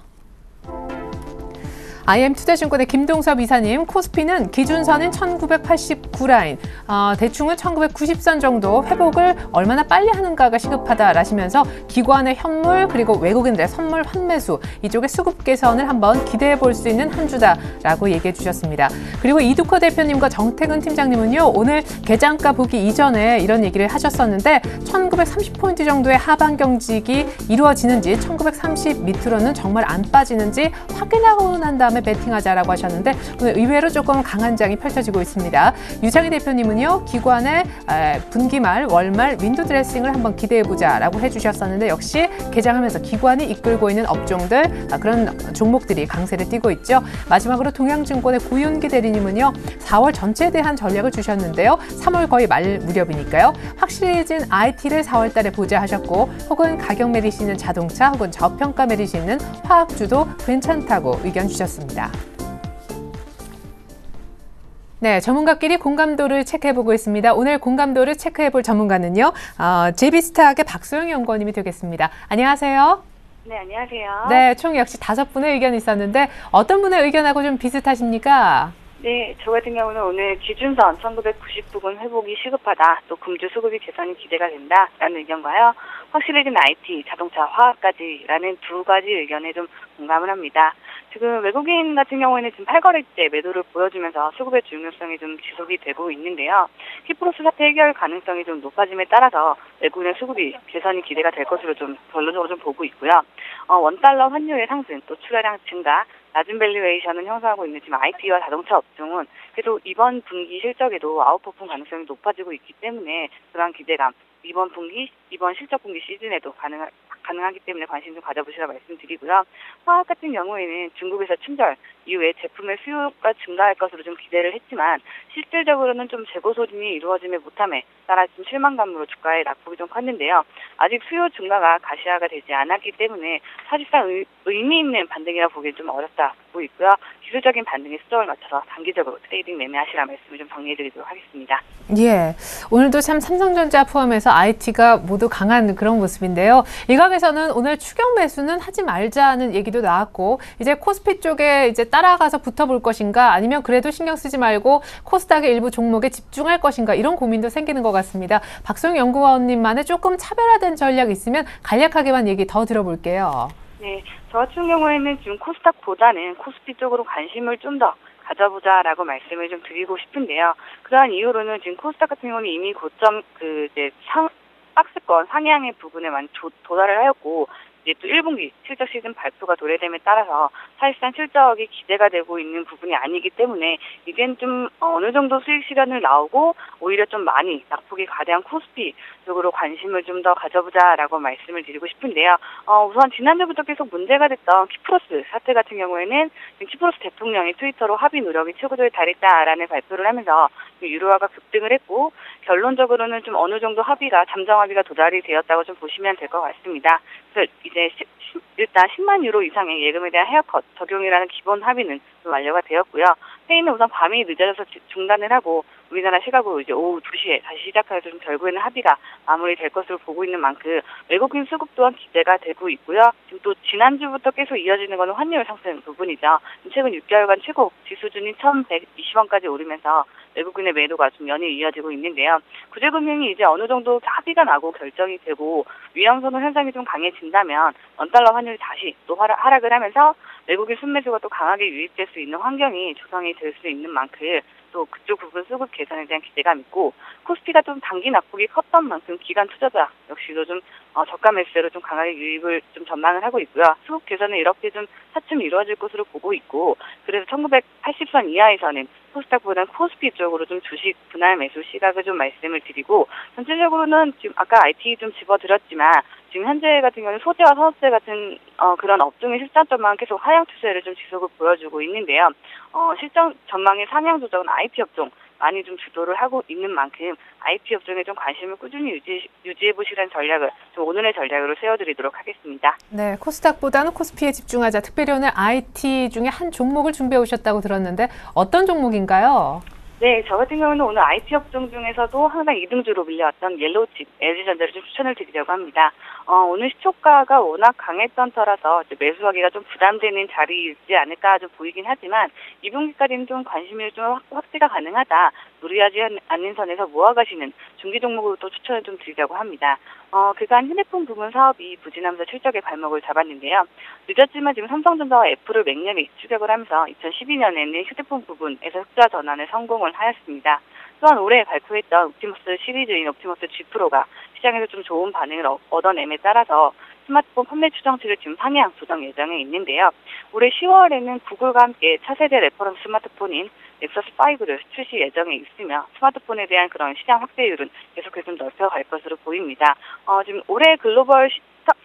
IM투자증권의 김동섭 이사님, 코스피는 기준선인 1989라인, 대충은 1990선 정도 회복을 얼마나 빨리 하는가가 시급하다라시면서 기관의 현물 그리고 외국인들의 선물 환매수 이쪽의 수급 개선을 한번 기대해 볼 수 있는 한 주다라고 얘기해 주셨습니다. 그리고 이두커 대표님과 정태근 팀장님은요, 오늘 개장가 보기 이전에 이런 얘기를 하셨었는데 1930포인트 정도의 하방 경직이 이루어지는지 1930 밑으로는 정말 안 빠지는지 확인하고 난 다음에 배팅하자라고 하셨는데 오늘 의외로 조금 강한 장이 펼쳐지고 있습니다. 유창희 대표님은요, 기관의 분기말, 월말 윈도 드레싱을 한번 기대해보자라고 해주셨었는데 역시 개장하면서 기관이 이끌고 있는 업종들, 그런 종목들이 강세를 띠고 있죠. 마지막으로 동양증권의 고윤기 대리님은요, 4월 전체에 대한 전략을 주셨는데요. 3월 거의 말 무렵이니까요. 확실해진 IT를 4월 달에 보자 하셨고, 혹은 가격 메리시 있는 자동차, 혹은 저평가 메리시 있는 화학주도 괜찮다고 의견 주셨습니다. 네, 전문가끼리 공감도를 체크해보고 있습니다. 오늘 공감도를 체크해볼 전문가는요, 제비스탁의 박소영 연구원님이 되겠습니다. 안녕하세요. 네, 안녕하세요. 네, 총 역시 5분의 의견이 있었는데 어떤 분의 의견하고 좀 비슷하십니까? 네, 저 같은 경우는 오늘 기준선 1999분 회복이 시급하다, 또 금주 수급이 개선이 기대가 된다라는 의견과요. 확실해진 IT, 자동차, 화학까지라는 두 가지 의견에 좀 공감을 합니다. 지금 외국인 같은 경우에는 지금 8거래째 매도를 보여주면서 수급의 중요성이 좀 지속이 되고 있는데요. 키프로스 사태 해결 가능성이 좀 높아짐에 따라서 외국인의 수급이 개선이 기대가 될 것으로 좀 결론적으로 좀 보고 있고요. 원달러 환율의 상승, 또 출하량 증가, 낮은 밸류에이션을 형성하고 있는 지금 IT와 자동차 업종은 그래도 이번 분기 실적에도 아웃퍼폼 가능성이 높아지고 있기 때문에 그러한 기대감, 이번 분기, 이번 실적 분기 시즌에도 가능하기 때문에 관심 좀 가져보시라 말씀드리고요. 화학 같은 경우에는 중국에서 춘절 이후에 제품의 수요가 증가할 것으로 좀 기대를 했지만 실질적으로는 좀 재고 소진이 이루어지지 못함에 따라 좀 실망감으로 주가의 낙폭이 좀 컸는데요. 아직 수요 증가가 가시화가 되지 않았기 때문에 사실상 의미 있는 반등이라 보기 좀 어렵다 보고 있고요. 기술적인 반등의 수적을 맞춰서 단기적으로 트레이딩 매매하시라 말씀을 좀 정리해드리도록 하겠습니다. 예, 오늘도 참 삼성전자 포함해서 IT가 모두 강한 그런 모습인데요. 일각에서는 오늘 추격 매수는 하지 말자는 얘기도 나왔고, 이제 코스피 쪽에 이제 따라가서 붙어볼 것인가, 아니면 그래도 신경 쓰지 말고 코스닥의 일부 종목에 집중할 것인가, 이런 고민도 생기는 것 같습니다. 박소영 연구원님만의 조금 차별화된 전략이 있으면 간략하게만 얘기 더 들어볼게요. 네, 저 같은 경우에는 지금 코스닥보다는 코스피 쪽으로 관심을 좀 더 가져보자라고 말씀을 좀 드리고 싶은데요. 그러한 이유로는 지금 코스닥 같은 경우는 이미 고점 박스권 상향의 부분에 많이 도달을 하였고, 이제 또 1분기 실적 시즌 발표가 도래됨에 따라서 사실상 실적이 기대가 되고 있는 부분이 아니기 때문에 이젠 좀 어느 정도 수익 시간을 나오고 오히려 좀 많이 낙폭이 과대한 코스피 쪽으로 관심을 좀 더 가져보자라고 말씀을 드리고 싶은데요. 우선 지난주부터 계속 문제가 됐던 키프로스 사태 같은 경우에는 키프로스 대통령이 트위터로 합의 노력이 최고조에 달했다라는 발표를 하면서 유로화가 급등을 했고, 결론적으로는 좀 어느 정도 잠정 합의가 도달이 되었다고 좀 보시면 될 것 같습니다. 그래서 이제 일단 10만 유로 이상의 예금에 대한 헤어컷 적용이라는 기본 합의는 좀 완료가 되었고요. 회의는 우선 밤이 늦어져서 중단을 하고 우리나라 시각으로 이제 오후 2시에 다시 시작해서 좀 결국에는 합의가 마무리될 것으로 보고 있는 만큼 외국인 수급 또한 기대가 되고 있고요. 지금 또 지난주부터 계속 이어지는 것은 환율 상승 부분이죠. 최근 6개월간 최고 지수준이 1,120원까지 오르면서 외국인의 매도가 좀 연일 이어지고 있는데요. 구제금융이 이제 어느 정도 합의가 나고 결정이 되고 위험선호 현상이 좀 강해진다면 원달러 환율이 다시 또 하락을 하면서 외국인 순매수가 또 강하게 유입될 수 있는 환경이 조성이 될 수 있는 만큼 또 그쪽 부분 수급 개선에 대한 기대감 있고, 코스피가 좀 단기 낙폭이 컸던 만큼 기관 투자자 역시도 좀 저가 매수세로 좀 강하게 유입을 좀 전망을 하고 있고요. 수급 개선은 이렇게 좀 차츰 이루어질 것으로 보고 있고, 그래서 1980선 이하에서는 코스닥보다는 코스피 쪽으로 좀 주식 분할 매수 시각을 좀 말씀을 드리고, 전체적으로는 지금 아까 IT 좀 집어드렸지만 지금 현재 같은 경우는 소재와 산업재 같은 그런 업종의 실적 전망은 계속 하향 추세를 좀 지속을 보여주고 있는데요. 실적 전망의 상향 조정은 IP 업종 많이 좀 주도를 하고 있는 만큼 IP 업종에 좀 관심을 꾸준히 유지해 보시라는 전략을 좀 오늘의 전략으로 세워드리도록 하겠습니다. 네, 코스닥보다는 코스피에 집중하자. 특별히 오늘 IT 중에 한 종목을 준비해 오셨다고 들었는데 어떤 종목인가요? 네, 저 같은 경우는 오늘 IT 업종 중에서도 항상 2등주로 밀려왔던 옐로우칩, LG전자를 좀 추천을 드리려고 합니다. 오늘 시초가가 워낙 강했던 터라서 매수하기가 좀 부담되는 자리이지 않을까 좀 보이긴 하지만 2분기까지는 좀 관심이 좀 확대가 가능하다. 무리하지 않는 선에서 모아가시는 중기 종목으로 또 추천을 좀 드리려고 합니다. 그간 휴대폰 부문 사업이 부진하면서 실적의 발목을 잡았는데요. 늦었지만 지금 삼성전자와 애플을 맹렬히 추격을 하면서 2012년에는 휴대폰 부분에서 흑자 전환에 성공을 하였습니다. 또한 올해 발표했던 옵티머스 시리즈인 옵티머스 G 프로가 시장에서 좀 좋은 반응을 얻어냄에 따라서 스마트폰 판매 추정치를 지금 상향 조정 예정에 있는데요. 올해 10월에는 구글과 함께 차세대 레퍼런스 스마트폰인 넥서스 5를 출시 예정에 있으며 스마트폰에 대한 그런 시장 확대율은 계속해서 좀 넓혀갈 것으로 보입니다. 지금 올해 글로벌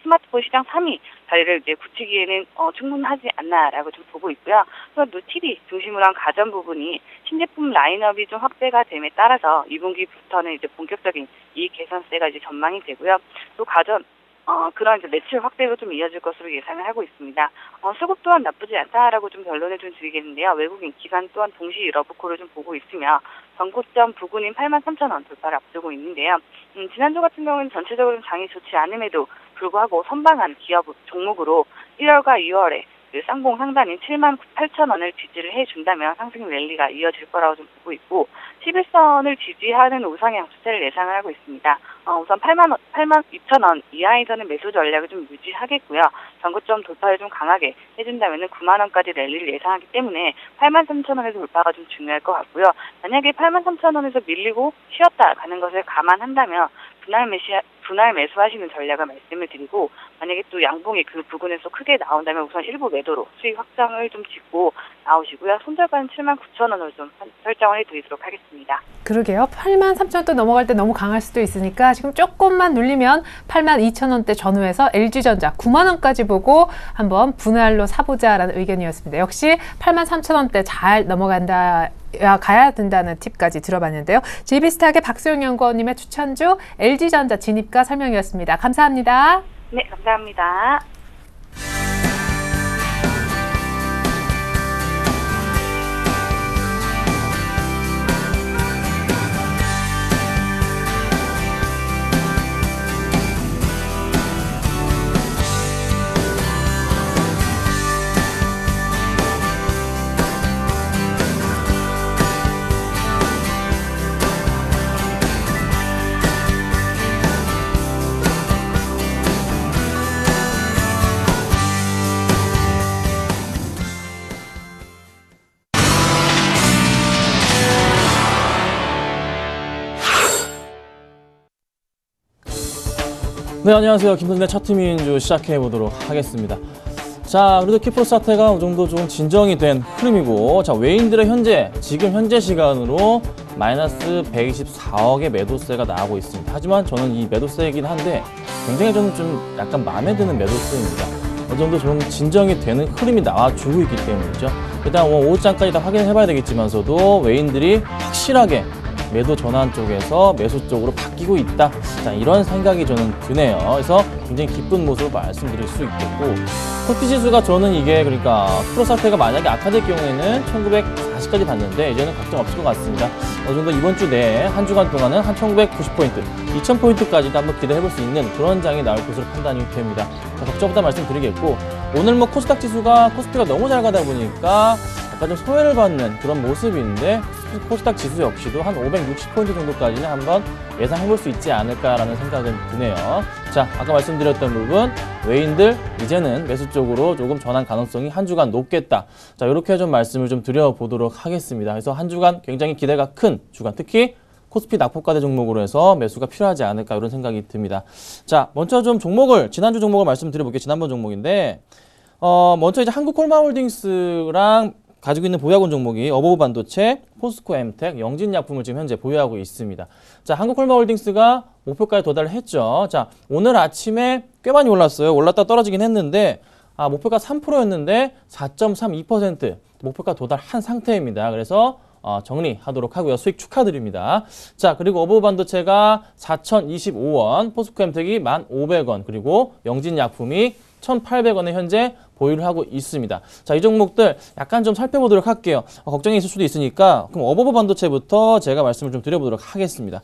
스마트폰 시장 3위 자리를 이제 굳히기에는 충분하지 않나라고 좀 보고 있고요. 또 TV 중심으로 한 가전 부분이 신제품 라인업이 좀 확대가 됨에 따라서 2분기부터는 이제 본격적인 이익 개선세가 이제 전망이 되고요. 또 가전 그런 이제 매출 확대로 좀 이어질 것으로 예상을 하고 있습니다. 수급 또한 나쁘지 않다라고 좀 결론을 좀 드리겠는데요. 외국인 기관 또한 동시 러브콜을 좀 보고 있으며 전고점 부근인 83,000원 돌파를 앞두고 있는데요. 지난주 같은 경우는 전체적으로 장이 좋지 않음에도 불구하고 선방한 기업 종목으로 1월과 2월에 그 쌍봉 상단인 78,000원을 지지를 해준다면 상승 랠리가 이어질 거라고 좀 보고 있고 11선을 지지하는 우상향 추세를 예상을 하고 있습니다. 우선 82,000원 이하에서는 매수 전략을 좀 유지하겠고요. 전고점 돌파를 좀 강하게 해준다면 9만원까지 랠리를 예상하기 때문에 83,000원에서 돌파가 좀 중요할 것 같고요. 만약에 83,000원에서 밀리고 쉬었다 가는 것을 감안한다면 분할 매수하시는 전략을 말씀을 드리고 만약에 또 양봉이 그 부근에서 크게 나온다면 우선 일부 매도로 수익 확장을 좀 짓고 나오시고요. 손절가는 79,000원으로 좀 설정을 해드리도록 하겠습니다. 그러게요. 83,000원대 넘어갈 때 너무 강할 수도 있으니까 지금 조금만 눌리면 82,000원대 전후에서 LG전자 9만원까지 보고 한번 분할로 사보자라는 의견이었습니다. 역시 83,000원대 잘 넘어간다. 가야 된다는 팁까지 들어봤는데요. JB스탁의 박소영 연구원님의 추천주 LG전자 진입가 설명이었습니다. 감사합니다. 네, 감사합니다. 네, 안녕하세요. 김선진의 차트민주 시작해보도록 하겠습니다. 자, 그래도 키프로스 사태가 어느 정도 좀 진정이 된 흐름이고, 자, 외인들의 지금 현재 시간으로 마이너스 124억의 매도세가 나오고 있습니다. 하지만 저는 이 매도세이긴 한데, 굉장히 저는 좀 약간 마음에 드는 매도세입니다. 어느 정도 좀 진정이 되는 흐름이 나와주고 있기 때문이죠. 일단 오후장까지 다 확인해봐야 되겠지만서도 외인들이 확실하게 매도 전환 쪽에서 매수 쪽으로 바뀌고 있다. 자, 이런 생각이 저는 드네요. 그래서 굉장히 기쁜 모습을 말씀드릴 수 있겠고, 코스피 지수가 저는 이게 그러니까 프로 사태가 만약에 악화될 경우에는 1940까지 갔는데 이제는 걱정 없을 것 같습니다. 어느 정도 이번 주 내에 한 주간 동안은 한 1990포인트, 2000포인트까지도 한번 기대해볼 수 있는 그런 장이 나올 것으로 판단이 됩니다. 자, 걱정 없다 말씀드리겠고, 오늘 코스닥 지수가 코스피가 너무 잘 가다 보니까 약간 좀 소외를 받는 그런 모습인데 코스닥 지수 역시도 한 560포인트 정도까지는 한번 예상해볼 수 있지 않을까라는 생각은 드네요. 자, 아까 말씀드렸던 부분, 외인들 이제는 매수 쪽으로 조금 전환 가능성이 한 주간 높겠다. 자, 이렇게 좀 말씀을 좀 드려보도록 하겠습니다. 그래서 한 주간 굉장히 기대가 큰 주간, 특히 코스피 낙폭과대 종목으로 해서 매수가 필요하지 않을까 이런 생각이 듭니다. 자, 먼저 좀 지난주 종목을 말씀드려볼게요. 지난번 종목인데, 먼저 이제 한국콜마홀딩스랑 가지고 있는 보유하고 있는 종목이 어버브 반도체, 포스코 엠텍, 영진약품을 지금 현재 보유하고 있습니다. 자, 한국콜마홀딩스가 목표가에 도달을 했죠. 자, 오늘 아침에 꽤 많이 올랐어요. 올랐다 떨어지긴 했는데 목표가 3%였는데 4.32% 목표가 도달한 상태입니다. 그래서 정리하도록 하고요. 수익 축하드립니다. 자, 그리고 어버브 반도체가 4,025원, 포스코 엠텍이 1,500원, 그리고 영진약품이 1,800원에 현재 보유를 하고 있습니다. 자, 이 종목들 약간 좀 살펴보도록 할게요. 걱정이 있을 수도 있으니까 그럼 어버브 반도체부터 제가 말씀을 좀 드려보도록 하겠습니다.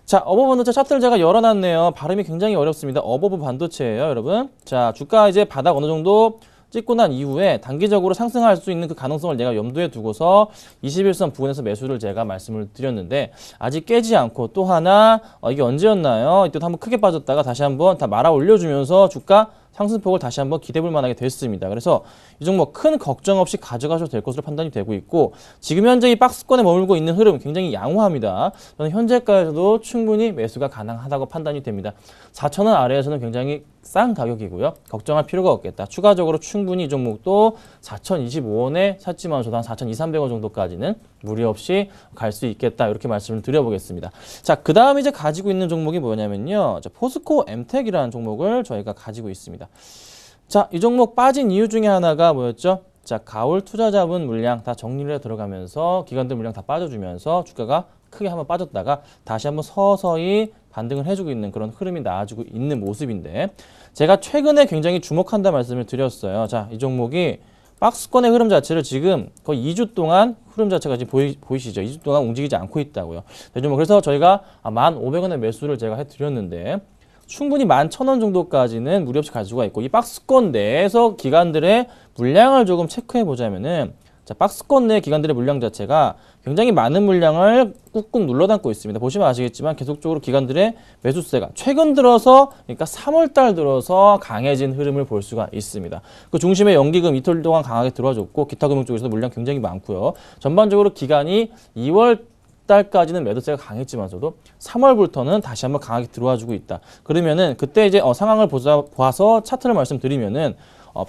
자, 어버브 반도체 차트를 제가 열어놨네요. 발음이 굉장히 어렵습니다. 어버브 반도체예요, 여러분. 자, 주가 이제 바닥 어느 정도 찍고 난 이후에 단기적으로 상승할 수 있는 그 가능성을 내가 염두에 두고서 21선 부근에서 매수를 제가 말씀을 드렸는데 아직 깨지 않고 또 하나 이게 언제였나요? 이때도 한번 크게 빠졌다가 다시 한번 다 말아 올려주면서 주가 상승폭을 다시 한번 기대볼 만하게 됐습니다. 그래서 이 종목 큰 걱정 없이 가져가셔도 될 것으로 판단이 되고 있고 지금 현재 이 박스권에 머물고 있는 흐름 굉장히 양호합니다. 저는 현재가에서도 충분히 매수가 가능하다고 판단이 됩니다. 4,000원 아래에서는 굉장히 싼 가격이고요. 걱정할 필요가 없겠다. 추가적으로 충분히 이 종목도 4,025원에 샀지만 저도 한 4,200~300원 정도까지는 무리 없이 갈 수 있겠다. 이렇게 말씀을 드려보겠습니다. 자, 그 다음에 이제 가지고 있는 종목이 뭐냐면요. 포스코 엠텍이라는 종목을 저희가 가지고 있습니다. 자, 이 종목 빠진 이유 중에 하나가 뭐였죠? 자, 가올 투자 자본 물량 다 정리를 해 들어가면서 기관들 물량 다 빠져주면서 주가가 크게 한번 빠졌다가 다시 한번 서서히 반등을 해주고 있는 그런 흐름이 나와주고 있는 모습인데 제가 최근에 굉장히 주목한다 말씀을 드렸어요. 자, 이 종목이 박스권의 흐름 자체를 지금 거의 2주 동안 흐름 자체가 지금 보이시죠? 2주 동안 움직이지 않고 있다고요. 그래서 저희가 1,500원의 매수를 제가 해드렸는데 충분히 11,000원 정도까지는 무리 없이 가질 수가 있고 이 박스권 내에서 기관들의 물량을 조금 체크해 보자면은 자, 박스권 내 기관들의 물량 자체가 굉장히 많은 물량을 꾹꾹 눌러 담고 있습니다. 보시면 아시겠지만 계속적으로 기관들의 매수세가 최근 들어서 그러니까 3월달 들어서 강해진 흐름을 볼 수가 있습니다. 그 중심에 연기금 이틀 동안 강하게 들어와줬고 기타 금융 쪽에서도 물량 굉장히 많고요. 전반적으로 기간이 2월 달까지는 매도세가 강했지만서도 3월부터는 다시 한번 강하게 들어와주고 있다. 그러면은 그때 이제 상황을 봐서 차트를 말씀드리면은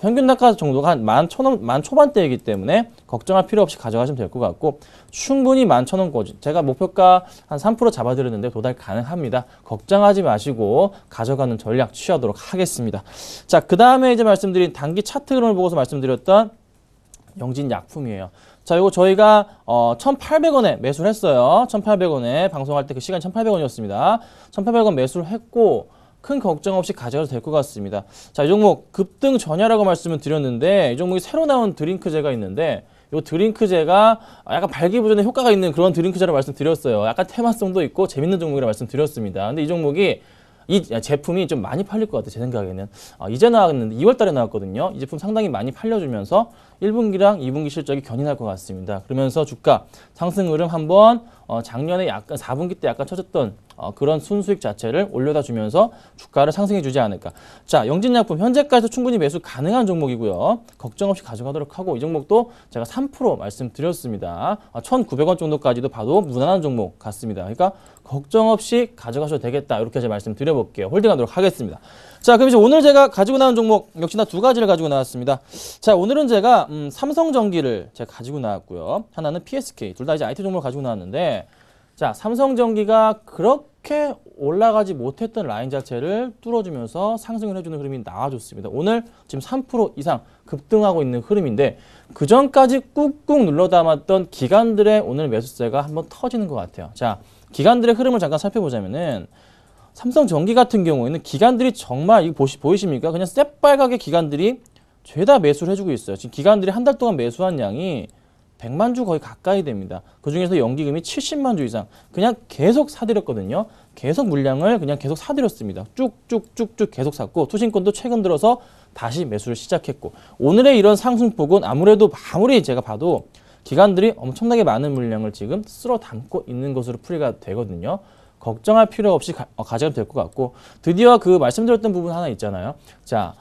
평균 단가 정도가 한 11,000원, 만 초반대이기 때문에 걱정할 필요 없이 가져가시면 될 것 같고 충분히 11,000원까지 제가 목표가 한 3% 잡아드렸는데 도달 가능합니다. 걱정하지 마시고 가져가는 전략 취하도록 하겠습니다. 자, 그 다음에 이제 말씀드린 단기 차트 흐름을 보고서 말씀드렸던 영진약품이에요. 자, 이거 저희가 1,800원에 매수를 했어요. 1,800원에 방송할 때 그 시간이 1,800원이었습니다. 1,800원 매수를 했고 큰 걱정 없이 가져가도 될 것 같습니다. 자, 이 종목 급등 전야라고 말씀을 드렸는데 이 종목이 새로 나온 드링크제가 있는데 이 드링크제가 약간 발기부전에 효과가 있는 그런 드링크제라고 말씀드렸어요. 약간 테마성도 있고 재밌는 종목이라고 말씀드렸습니다. 근데 이 종목이 이 제품이 좀 많이 팔릴 것 같아요. 제 생각에는. 이제 나왔는데 2월 달에 나왔거든요. 이 제품 상당히 많이 팔려주면서 1분기랑 2분기 실적이 견인할 것 같습니다. 그러면서 주가 상승 흐름 한번 작년에 약간 4분기 때 약간 쳐졌던 그런 순수익 자체를 올려다 주면서 주가를 상승해 주지 않을까. 자, 영진약품 현재까지도 충분히 매수 가능한 종목이고요. 걱정 없이 가져가도록 하고 이 종목도 제가 3% 말씀드렸습니다. 1,900원 정도까지도 봐도 무난한 종목 같습니다. 그러니까 걱정 없이 가져가셔도 되겠다. 이렇게 제가 말씀드려볼게요. 홀딩하도록 하겠습니다. 자, 그럼 이제 오늘 제가 가지고 나온 종목 역시나 두 가지를 가지고 나왔습니다. 자, 오늘은 제가 삼성전기를 제가 가지고 나왔고요. 하나는 PSK, 둘 다 이제 IT 종목을 가지고 나왔는데 자, 삼성전기가 그렇게 올라가지 못했던 라인 자체를 뚫어주면서 상승을 해주는 흐름이 나와줬습니다. 오늘 지금 3% 이상 급등하고 있는 흐름인데 그 전까지 꾹꾹 눌러 담았던 기관들의 오늘 매수세가 한번 터지는 것 같아요. 자, 기관들의 흐름을 잠깐 살펴보자면은 삼성전기 같은 경우에는 기관들이 정말 이거 보이십니까? 그냥 새빨갛게 기관들이 죄다 매수를 해주고 있어요. 지금 기관들이 한 달 동안 매수한 양이 100만 주 거의 가까이 됩니다. 그중에서 연기금이 70만 주 이상 그냥 계속 사들였거든요. 계속 물량을 그냥 계속 사들였습니다. 쭉쭉쭉쭉 계속 샀고 투신권도 최근 들어서 다시 매수를 시작했고 오늘의 이런 상승폭은 아무래도 아무리 제가 봐도 기관들이 엄청나게 많은 물량을 지금 쓸어 담고 있는 것으로 풀이가 되거든요. 걱정할 필요 없이 가져가도 될 것 같고 드디어 그 말씀드렸던 부분 하나 있잖아요. 자,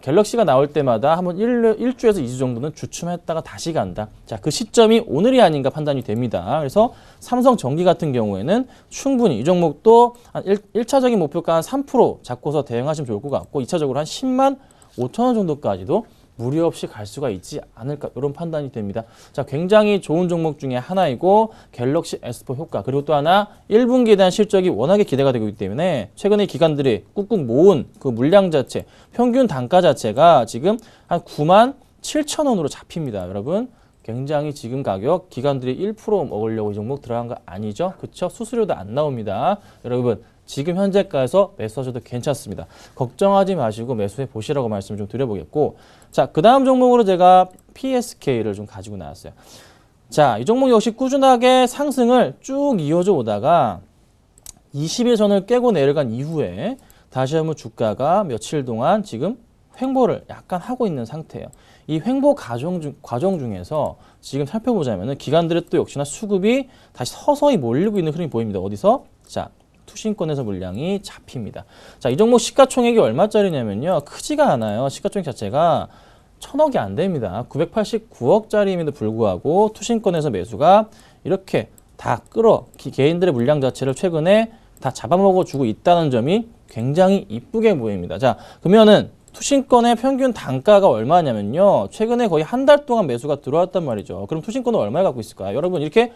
갤럭시가 나올 때마다 한번 1주에서 2주 정도는 주춤했다가 다시 간다. 자, 그 시점이 오늘이 아닌가 판단이 됩니다. 그래서 삼성전기 같은 경우에는 충분히 이 종목도 한 1차적인 목표가 한 3% 잡고서 대응하시면 좋을 것 같고 2차적으로 한 10만 5천 원 정도까지도 무리 없이 갈 수가 있지 않을까 이런 판단이 됩니다. 자, 굉장히 좋은 종목 중에 하나이고 갤럭시 S4 효과 그리고 또 하나 1분기에 대한 실적이 워낙에 기대가 되고 있기 때문에 최근에 기관들이 꾹꾹 모은 그 물량 자체 평균 단가 자체가 지금 한 97,000원으로 잡힙니다. 여러분 굉장히 지금 가격 기관들이 1% 먹으려고 이 종목 들어간 거 아니죠? 그렇죠? 수수료도 안 나옵니다. 여러분 지금 현재가에서 매수하셔도 괜찮습니다. 걱정하지 마시고 매수해 보시라고 말씀을 좀 드려보겠고 자, 그 다음 종목으로 제가 PSK를 좀 가지고 나왔어요. 자, 이 종목 역시 꾸준하게 상승을 쭉 이어져 오다가 20일 선을 깨고 내려간 이후에 다시 한번 주가가 며칠 동안 지금 횡보를 약간 하고 있는 상태예요. 이 횡보 과정 중에서 지금 살펴보자면 기관들의 또 역시나 수급이 다시 서서히 몰리고 있는 흐름이 보입니다. 어디서? 자, 투신권에서 물량이 잡힙니다. 자, 이 종목 시가총액이 얼마짜리냐면요. 크지가 않아요. 시가총액 자체가 1,000억이 안 됩니다. 989억짜리임에도 불구하고 투신권에서 매수가 이렇게 다 개인들의 물량 자체를 최근에 다 잡아먹어주고 있다는 점이 굉장히 이쁘게 보입니다. 자, 그러면은 투신권의 평균 단가가 얼마냐면요. 최근에 거의 한 달 동안 매수가 들어왔단 말이죠. 그럼 투신권은 얼마에 갖고 있을까요? 여러분 이렇게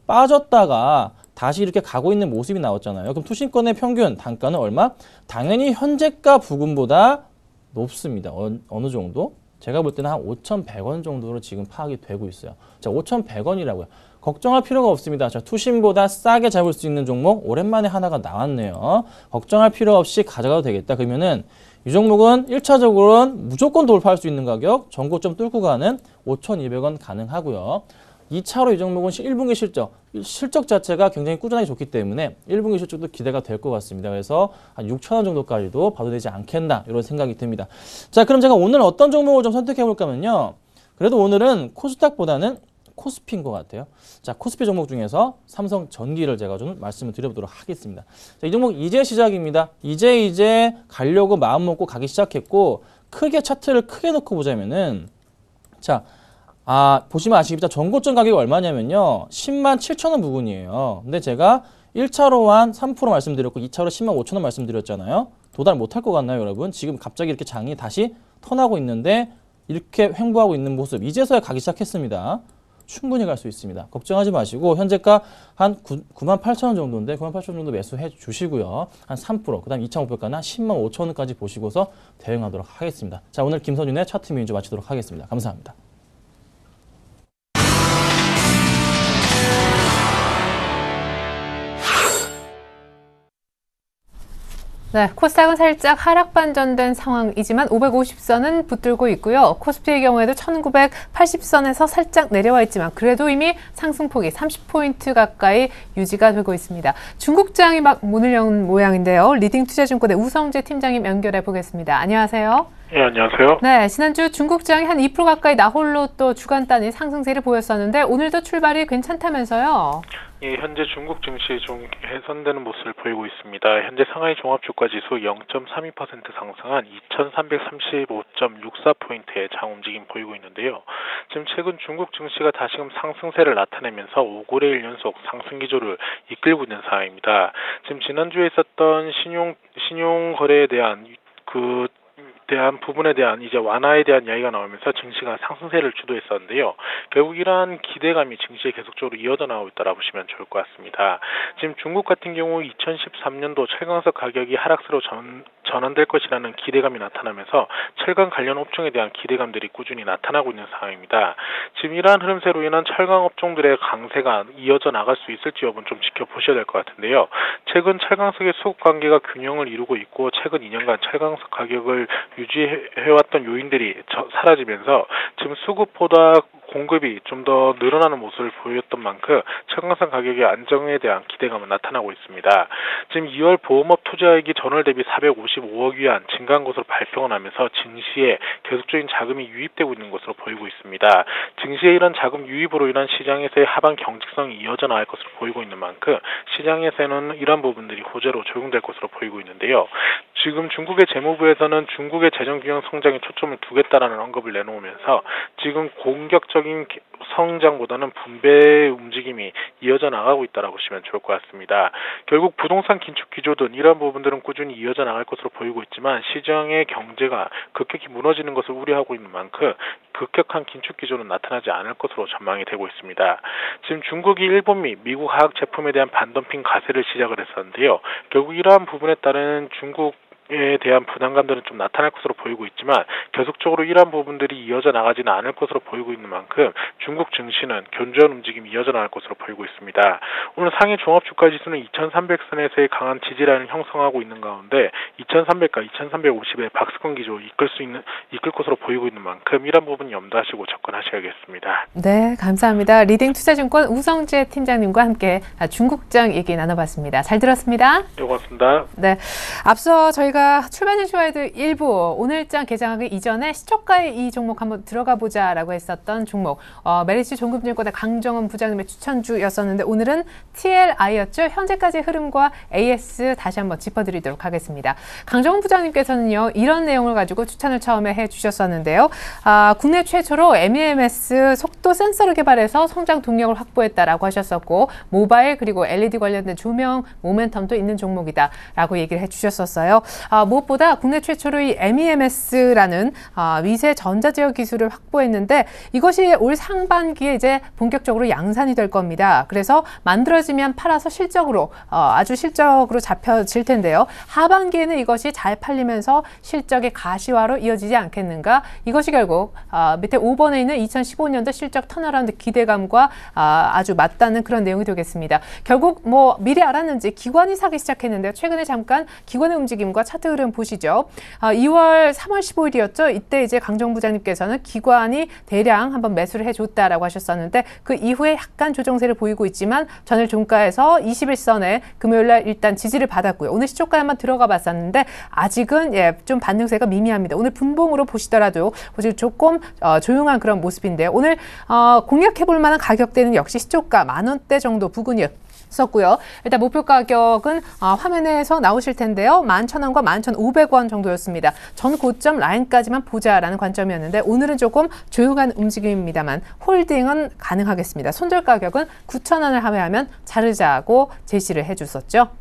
빠졌다가 다시 이렇게 가고 있는 모습이 나왔잖아요. 그럼 투신권의 평균 단가는 얼마? 당연히 현재가 부근보다 높습니다. 어느 정도? 제가 볼 때는 한 5,100원 정도로 지금 파악이 되고 있어요. 자, 5,100원이라고요. 걱정할 필요가 없습니다. 자, 투신보다 싸게 잡을 수 있는 종목 오랜만에 하나가 나왔네요. 걱정할 필요 없이 가져가도 되겠다. 그러면은 이 종목은 1차적으로는 무조건 돌파할 수 있는 가격, 전고점 뚫고 가는 5,200원 가능하고요. 2차로 이 종목은 1분기 실적 자체가 굉장히 꾸준하게 좋기 때문에 1분기 실적도 기대가 될 것 같습니다. 그래서 한 6,000원 정도까지도 봐도 되지 않겠나 이런 생각이 듭니다. 자, 그럼 제가 오늘 어떤 종목을 좀 선택해 볼까 하면요. 그래도 오늘은 코스닥보다는 코스피인 것 같아요. 자, 코스피 종목 중에서 삼성전기를 제가 좀 말씀을 드려보도록 하겠습니다. 자, 이 종목 이제 시작입니다. 이제 가려고 마음 먹고 가기 시작했고 크게 차트를 크게 놓고 보자면은 자, 보시면 아시겠지만 전고점 가격이 얼마냐면요. 10만 7천원 부근이에요. 근데 제가 1차로 한 3% 말씀드렸고 2차로 10만 5천원 말씀드렸잖아요. 도달 못할 것 같나요, 여러분? 지금 갑자기 이렇게 장이 다시 턴하고 있는데 이렇게 횡보하고 있는 모습. 이제서야 가기 시작했습니다. 충분히 갈 수 있습니다. 걱정하지 마시고 현재가 한 9만 8천원 정도인데 9만 8천원 정도 매수해 주시고요. 한 3%, 그 다음 2차 목표가는 10만 5천원까지 보시고서 대응하도록 하겠습니다. 자, 오늘 김선윤의 차트 민주 마치도록 하겠습니다. 감사합니다. 네, 코스닥은 살짝 하락 반전된 상황이지만 550선은 붙들고 있고요. 코스피의 경우에도 1980선에서 살짝 내려와 있지만 그래도 이미 상승폭이 30포인트 가까이 유지가 되고 있습니다. 중국장이 막 문을 연 모양인데요. 리딩투자증권의 우성재 팀장님 연결해 보겠습니다. 안녕하세요. 네, 안녕하세요. 네, 지난주 중국장이 한 2% 가까이 나홀로 또 주간 단위 상승세를 보였었는데 오늘도 출발이 괜찮다면서요? 예, 현재 중국 증시 좀 개선되는 모습을 보이고 있습니다. 현재 상하이 종합주가지수 0.32% 상승한 2335.64포인트의 장 움직임 보이고 있는데요. 지금 최근 중국 증시가 다시금 상승세를 나타내면서 5거래일 연속 상승 기조를 이끌고 있는 상황입니다. 지금 지난주에 있었던 신용 거래에 대한 부분에 대한 이제 완화에 대한 이야기가 나오면서 증시가 상승세를 주도했었는데요. 결국 이러한 기대감이 증시에 계속적으로 이어져 나오고 있다고 보시면 좋을 것 같습니다. 지금 중국 같은 경우 2013년도 철강석 가격이 하락세로 전환될 것이라는 기대감이 나타나면서 철강 관련 업종에 대한 기대감들이 꾸준히 나타나고 있는 상황입니다. 지금 이러한 흐름세로 인한 철강 업종들의 강세가 이어져 나갈 수 있을지 여부는 좀 지켜보셔야 될 것 같은데요. 최근 철강석의 수급 관계가 균형을 이루고 있고 최근 2년간 철강석 가격을 유지해왔던 요인들이 사라지면서 지금 수급보다 공급이 좀 더 늘어나는 모습을 보였던 만큼 철강석 가격의 안정에 대한 기대감은 나타나고 있습니다. 지금 2월 보험업 투자액이 전월 대비 455억 위안 증가한 것으로 발표가 나면서 증시에 계속적인 자금이 유입되고 있는 것으로 보이고 있습니다. 증시의 이런 자금 유입으로 인한 시장에서의 하반 경직성이 이어져 나갈 것으로 보이고 있는 만큼 시장에서는 이런 부분들이 호재로 적용될 것으로 보이고 있는데요. 지금 중국의 재무부에서는 중국의 재정균형 성장에 초점을 두겠다라는 언급을 내놓으면서 지금 공격적인 지속적인 성장보다는 분배 움직임이 이어져 나가고 있다고 보시면 좋을 것 같습니다. 결국 부동산 긴축 기조 등 이러한 부분들은 꾸준히 이어져 나갈 것으로 보이고 있지만 시장의 경제가 급격히 무너지는 것을 우려하고 있는 만큼 급격한 긴축 기조는 나타나지 않을 것으로 전망이 되고 있습니다. 지금 중국이 일본 및 미국 화학 제품에 대한 반덤핑 가세를 시작을 했었는데요. 결국 이러한 부분에 따른 중국에 대한 부담감들은 좀 나타날 것으로 보이고 있지만 계속적으로 이러한 부분들이 이어져 나가지는 않을 것으로 보이고 있는 만큼 중국 증시는 견조한 움직임이 이어져 나갈 것으로 보이고 있습니다. 오늘 상해 종합주가지수는 2300선에서의 강한 지지라인을 형성하고 있는 가운데 2300과 2350의 박스권 기조 이끌 것으로 보이고 있는 만큼 이런 부분 염두하시고 접근하셔야겠습니다. 네, 감사합니다. 리딩투자증권 우성재 팀장님과 함께 중국장 얘기 나눠봤습니다. 잘 들었습니다. 네, 고맙습니다. 네, 앞서 저희가 출발진쇼와이드 1부 오늘장 개장하기 이전에 시초가에 이 종목 한번 들어가 보자라고 했었던 종목 메리츠 종금증권의 강정은 부장님의 추천주였었는데 오늘은 TLI였죠. 현재까지 흐름과 AS 다시 한번 짚어드리도록 하겠습니다. 강정은 부장님께서는요 이런 내용을 가지고 추천을 처음에 해주셨었는데요. 국내 최초로 MEMS 속도 센서를 개발해서 성장 동력을 확보했다라고 하셨었고 모바일 그리고 LED 관련된 조명 모멘텀도 있는 종목이다라고 얘기를 해주셨었어요. 무엇보다 국내 최초로 이 MEMS라는 미세 전자제어 기술을 확보했는데 이것이 올 상반기에 이제 본격적으로 양산이 될 겁니다. 그래서 만들어지면 팔아서 실적으로 아주 실적으로 잡혀질 텐데요. 하반기에는 이것이 잘 팔리면서 실적의 가시화로 이어지지 않겠는가? 이것이 결국 밑에 5번에 있는 2015년도 실적 턴어라운드 기대감과 아주 맞닿는 그런 내용이 되겠습니다. 결국 뭐 미리 알았는지 기관이 사기 시작했는데요. 최근에 잠깐 기관의 움직임과 차트 흐름 보시죠. 2월 3월 15일이었죠. 이때 이제 강정 부장님께서는 기관이 대량 한번 매수를 해줬다라고 하셨었는데 그 이후에 약간 조정세를 보이고 있지만 전일 종가에서 21선에 금요일날 일단 지지를 받았고요. 오늘 시초가에 한번 들어가 봤었는데 아직은 좀 반등세가 미미합니다. 오늘 분봉으로 보시더라도 조금 조용한 그런 모습인데요. 오늘 공략해볼 만한 가격대는 역시 시초가 10,000원대 정도 부근이요. 썼고요. 일단 목표 가격은 화면에서 나오실 텐데요. 11,000원과 11,500원 정도였습니다. 전 고점 라인까지만 보자라는 관점이었는데 오늘은 조금 조용한 움직임입니다만 홀딩은 가능하겠습니다. 손절 가격은 9,000원을 하회하면 자르자고 제시를 해줬었죠.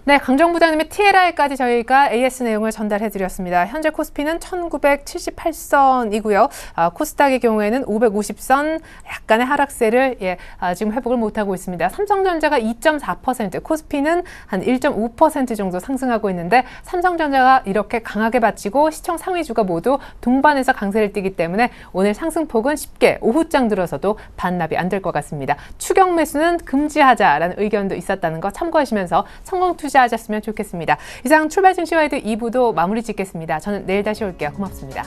네, 강정 부장님의 TLI까지 저희가 AS 내용을 전달해드렸습니다. 현재 코스피는 1978선이고요. 코스닥의 경우에는 550선 약간의 하락세를 지금 회복을 못하고 있습니다. 삼성전자가 2.4%, 코스피는 한 1.5% 정도 상승하고 있는데 삼성전자가 이렇게 강하게 받치고 시총 상위주가 모두 동반해서 강세를 띠기 때문에 오늘 상승폭은 쉽게 오후장 들어서도 반납이 안 될 것 같습니다. 추격 매수는 금지하자라는 의견도 있었다는 거 참고하시면서 성공 투자하셨으면 좋겠습니다. 이상 출발증시와이드 2부도 마무리 짓겠습니다. 저는 내일 다시 올게요. 고맙습니다.